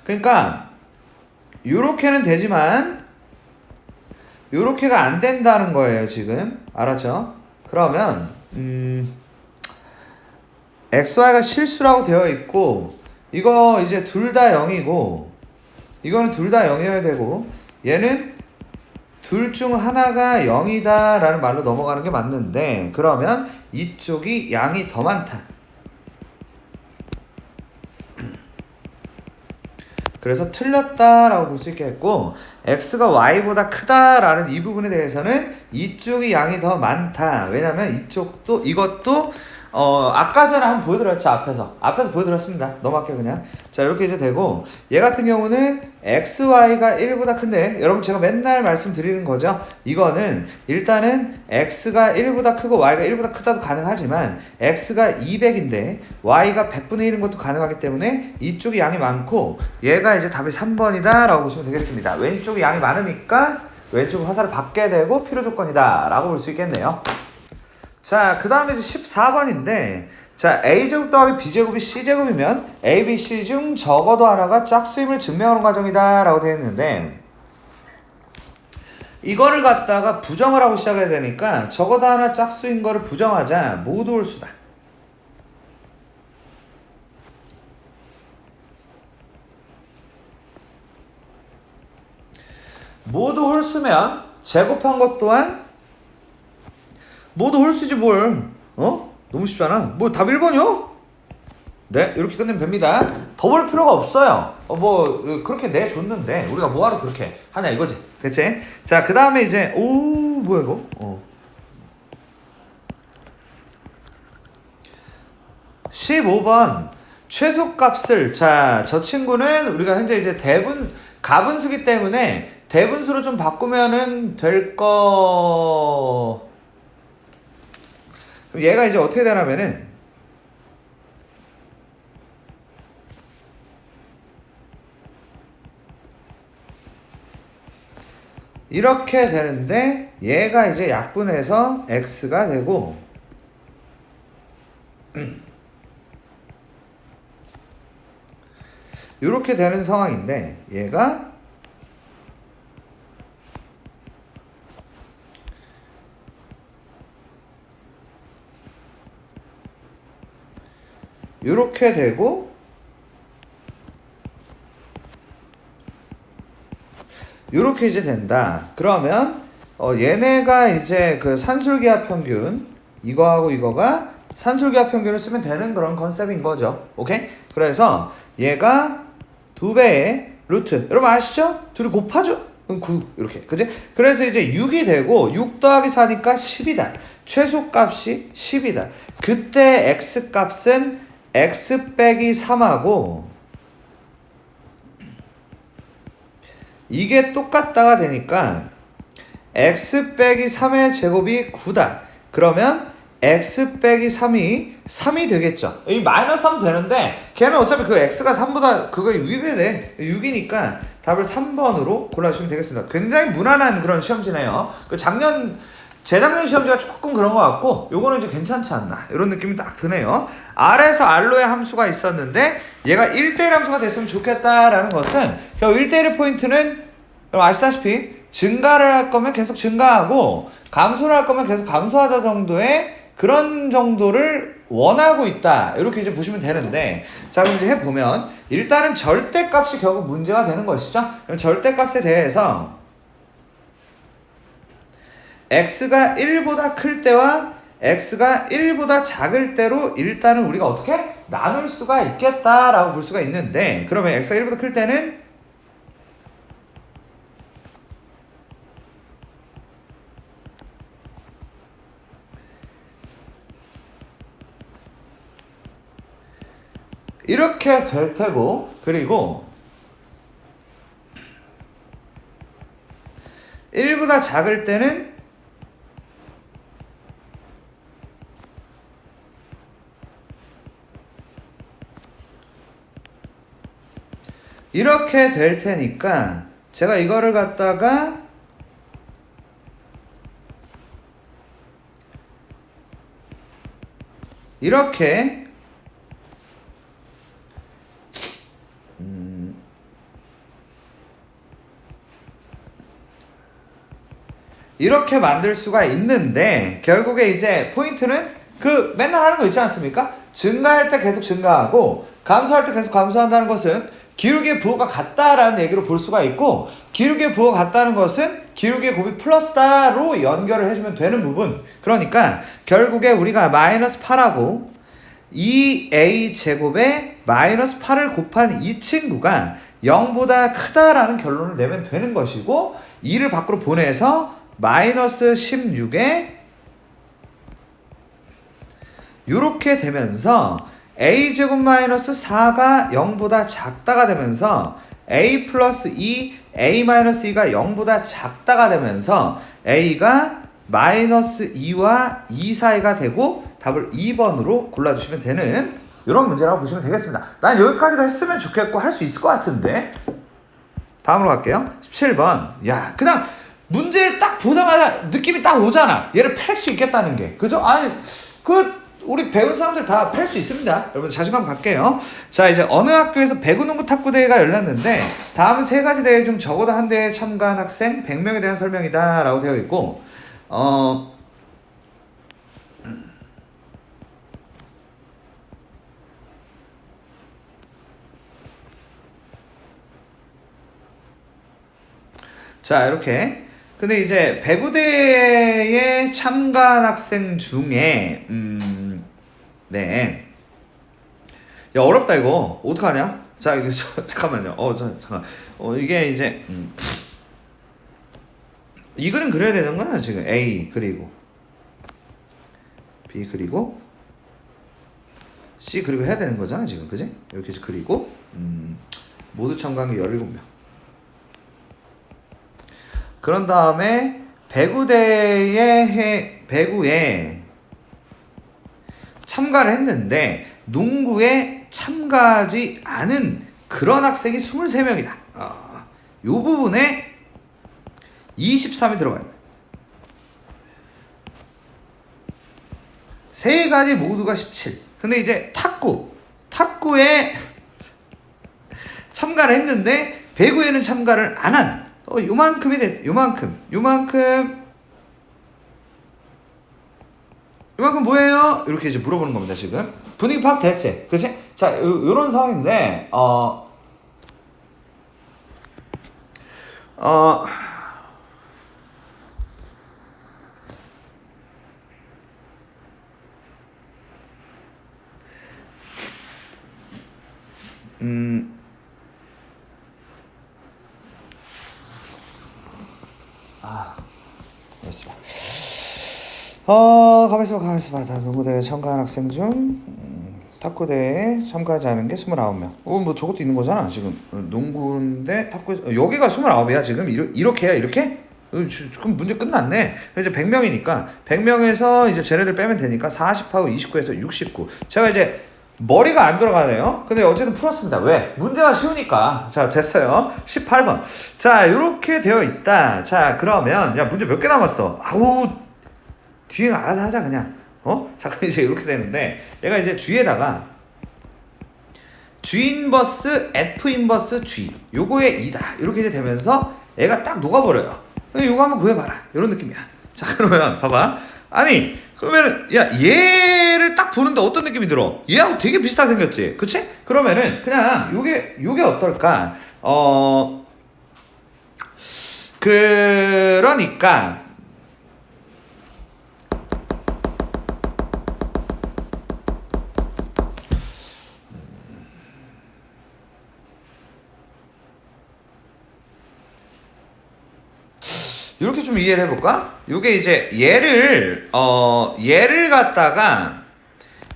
그러니까 요렇게는 되지만 요렇게가 안 된다는 거예요, 지금. 알았죠? 그러면 XY가 실수라고 되어 있고, 이거 이제 둘 다 0이고, 이거는 둘 다 0이어야 되고, 얘는 둘 중 하나가 0이다 라는 말로 넘어가는 게 맞는데, 그러면 이쪽이 양이 더 많다. 그래서 틀렸다라고 볼 수 있겠고, x가 y보다 크다라는 이 부분에 대해서는 이쪽이 양이 더 많다. 왜냐면 이쪽도 이것도 아까 전에 한번 보여드렸죠. 앞에서 보여드렸습니다. 넘어갈게요 그냥. 자, 이렇게 이제 되고, 얘 같은 경우는 xy가 1보다 큰데, 여러분 제가 맨날 말씀드리는 거죠. 이거는 일단은 x가 1보다 크고 y가 1보다 크다도 가능하지만 x가 200인데 y가 100분의 1인 것도 가능하기 때문에 이쪽이 양이 많고, 얘가 이제 답이 3번이다 라고 보시면 되겠습니다. 왼쪽이 양이 많으니까 왼쪽 화살을 받게 되고 필요 조건이다 라고 볼 수 있겠네요. 자, 그 다음에 이제 14번인데, 자, a제곱 더하기 b제곱이 c제곱이면 a, b, c 중 적어도 하나가 짝수임을 증명하는 과정이다 라고 되어 있는데, 이거를 갖다가 부정을 하고 시작해야 되니까 적어도 하나 짝수인 거를 부정하자. 모두 홀수다. 모두 홀수면 제곱한 것 또한 모두 홀수지 뭘. 너무 쉽잖아. 뭐 답 1번이요? 네, 이렇게 끝내면 됩니다. 더 볼 필요가 없어요. 그렇게 내줬는데 우리가 뭐하러 그렇게 하냐 이거지. 됐지? 자, 그 다음에 이제 뭐야 이거? 15번 최소값을, 자, 저 친구는 우리가 현재 이제 가분수기 때문에 대분수로 좀 바꾸면은 될 거. 얘가 이제 어떻게 되냐면은 이렇게 되는데 얘가 이제 약분해서 x가 되고 이렇게 되는 상황인데 얘가 이렇게 되고 이렇게 이제 된다. 그러면 얘네가 이제 그 산술기하 평균 이거하고 이거가 산술기하 평균을 쓰면 되는 그런 컨셉인 거죠. 오케이? 그래서 얘가 2배의 루트. 여러분 아시죠? 둘이 곱하죠? 9 이렇게. 그지? 그래서 이제 6이 되고 6 더하기 4니까 10이다. 최소값이 10이다. 그때 x값은 x 빼기 3하고 이게 똑같다가 되니까 x 빼기 3의 제곱이 9다. 그러면 x 빼기 3이 되겠죠. 이 마이너스 3 되는데 걔는 어차피 그 x가 3보다 그거 위배돼. 6이니까 답을 3번으로 골라주시면 되겠습니다. 굉장히 무난한 그런 시험지네요. 그 재작년 시험지가 조금 그런 것 같고 요거는 이제 괜찮지 않나 이런 느낌이 딱 드네요. R에서 R로의 함수가 있었는데 얘가 1대1 함수가 됐으면 좋겠다라는 것은 결국 1대1의 포인트는 아시다시피 증가를 할 거면 계속 증가하고 감소를 할 거면 계속 감소하자 정도의 그런 정도를 원하고 있다 이렇게 이제 보시면 되는데 자 그럼 이제 해보면 일단은 절대값이 결국 문제가 되는 것이죠. 그럼 절대값에 대해서 x가 1보다 클 때와 x가 1보다 작을 때로 일단은 우리가 어떻게 나눌 수가 있겠다라고 볼 수가 있는데 그러면 x가 1보다 클 때는 이렇게 될 테고 그리고 1보다 작을 때는 이렇게 될 테니까 제가 이거를 갖다가 이렇게 이렇게 만들 수가 있는데 결국에 이제 포인트는 그 맨날 하는 거 있지 않습니까? 증가할 때 계속 증가하고 감소할 때 계속 감소한다는 것은 기울기의 부호가 같다라는 얘기로 볼 수가 있고 기울기의 부호가 같다는 것은 기울기의 곱이 플러스다로 연결을 해주면 되는 부분. 그러니까 결국에 우리가 마이너스 8하고 2a 제곱에 마이너스 8을 곱한 이 친구가 0보다 크다라는 결론을 내면 되는 것이고 2를 밖으로 보내서 마이너스 16에 이렇게 되면서 a제곱 마이너스 4가 0보다 작다가 되면서 a 플러스 2, a 마이너스 2가 0보다 작다가 되면서 a가 마이너스 2와 2 사이가 되고 답을 2번으로 골라주시면 되는 이런 문제라고 보시면 되겠습니다. 난 여기까지도 했으면 좋겠고 할 수 있을 것 같은데 다음으로 갈게요. 17번. 야 그냥 문제를 딱 보자마자 느낌이 딱 오잖아. 얘를 팰 수 있겠다는 게. 그죠? 아니 우리 배운 사람들 다 팰 수 있습니다. 여러분 자신감 갖게요. 자 이제 어느 학교에서 배구농구 탁구대회가 열렸는데 다음 세 가지 대회 중 적어도 한 대회에 참가한 학생 100명에 대한 설명이다 라고 되어 있고 자 이렇게 근데 이제 배구대회에 참가한 학생 중에 네. 야 어렵다 이거 어떡하냐? 자 이거 잠깐만요. 잠깐. 이게 이제 이 그림 그려야 되는 거야 지금 A 그리고 B 그리고 C 그리고 해야 되는 거잖아 지금, 그지? 이렇게 해서 그리고 모두 참가한 게 17명. 그런 다음에 배구에 참가를 했는데 농구에 참가하지 않은 그런 학생이 23명이다. 이 부분에 23이 들어가요. 세 가지 모두가 17. 근데 이제 탁구에 참가를 했는데 배구에는 참가를 안 한. 요만큼이 돼. 요만큼 뭐예요? 이렇게 이제 물어보는 겁니다, 지금. 분위기 파악 됐지? 그치? 자, 요런 상황인데, 가만있어 봐. 농구대회 참가한 학생 중 탁구대회에 참가하지 않은 게 29명. 뭐 저것도 있는 거잖아 지금. 농구인데 탁구 여기가 29이야 지금. 이렇게 해야 이렇게? 그럼 문제 끝났네. 이제 100명이니까 100명에서 이제 쟤네들 빼면 되니까 40하고 29에서 69. 제가 이제 머리가 안 돌아가네요. 근데 어쨌든 풀었습니다. 왜? 문제가 쉬우니까. 자, 됐어요. 18번. 자, 이렇게 되어 있다. 자, 그러면 야, 문제 몇 개 남았어? 아우, 뒤에는 알아서 하자 그냥. 자, 그럼 이제 이렇게 되는데 얘가 이제 뒤에다가 G 인버스 F 인버스 G 요거의 2다. 이렇게 이제 되면서 얘가 딱 녹아버려요. 요거 한번 구해봐라. 이런 느낌이야. 자, 그러면 봐봐. 아니 그러면은 야 얘를 딱 보는데 어떤 느낌이 들어? 얘하고 되게 비슷하게 생겼지, 그치? 그러면은 그냥 요게 어떨까? 그러니까 이렇게 좀 이해를 해볼까? 요게 이제 얘를 갖다가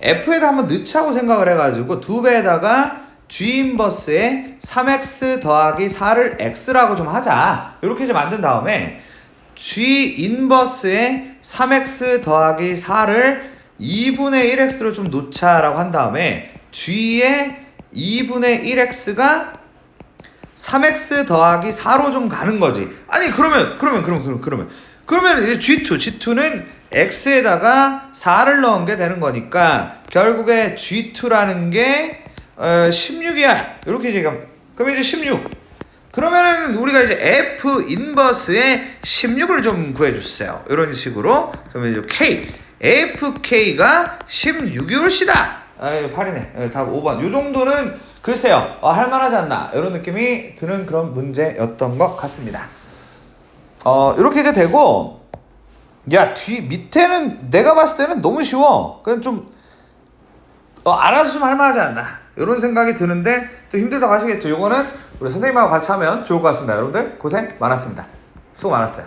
F에다 한번 넣자고 생각을 해가지고 2배에다가 G 인버스에 3x 더하기 4를 x라고 좀 하자. 이렇게 이제 만든 다음에 G 인버스에 3x 더하기 4를 2분의 1x로 좀 놓자라고 한 다음에 G에 2분의 1x가 3x 더하기 4로 좀 가는 거지. 아니 그러면 이제 G2는 x에다가 4를 넣은 게 되는 거니까 결국에 G2라는 게 16이야. 이렇게 이제 그럼 이제 16. 그러면은 우리가 이제 F 인버스에 16을 좀 구해주세요. 이런 식으로. 그러면 이제 K AFK가 16이 올시다. 8이네. 답 5번. 요 정도는 글쎄요, 할만하지 않나 이런 느낌이 드는 그런 문제였던 것 같습니다. 이렇게 이제 되고, 야 밑에는 내가 봤을 때는 너무 쉬워. 그냥 좀 알아서 좀 할만하지 않나 이런 생각이 드는데 또 힘들다고 하시겠죠. 요거는 우리 선생님하고 같이 하면 좋을 것 같습니다. 여러분들 고생 많았습니다. 수고 많았어요.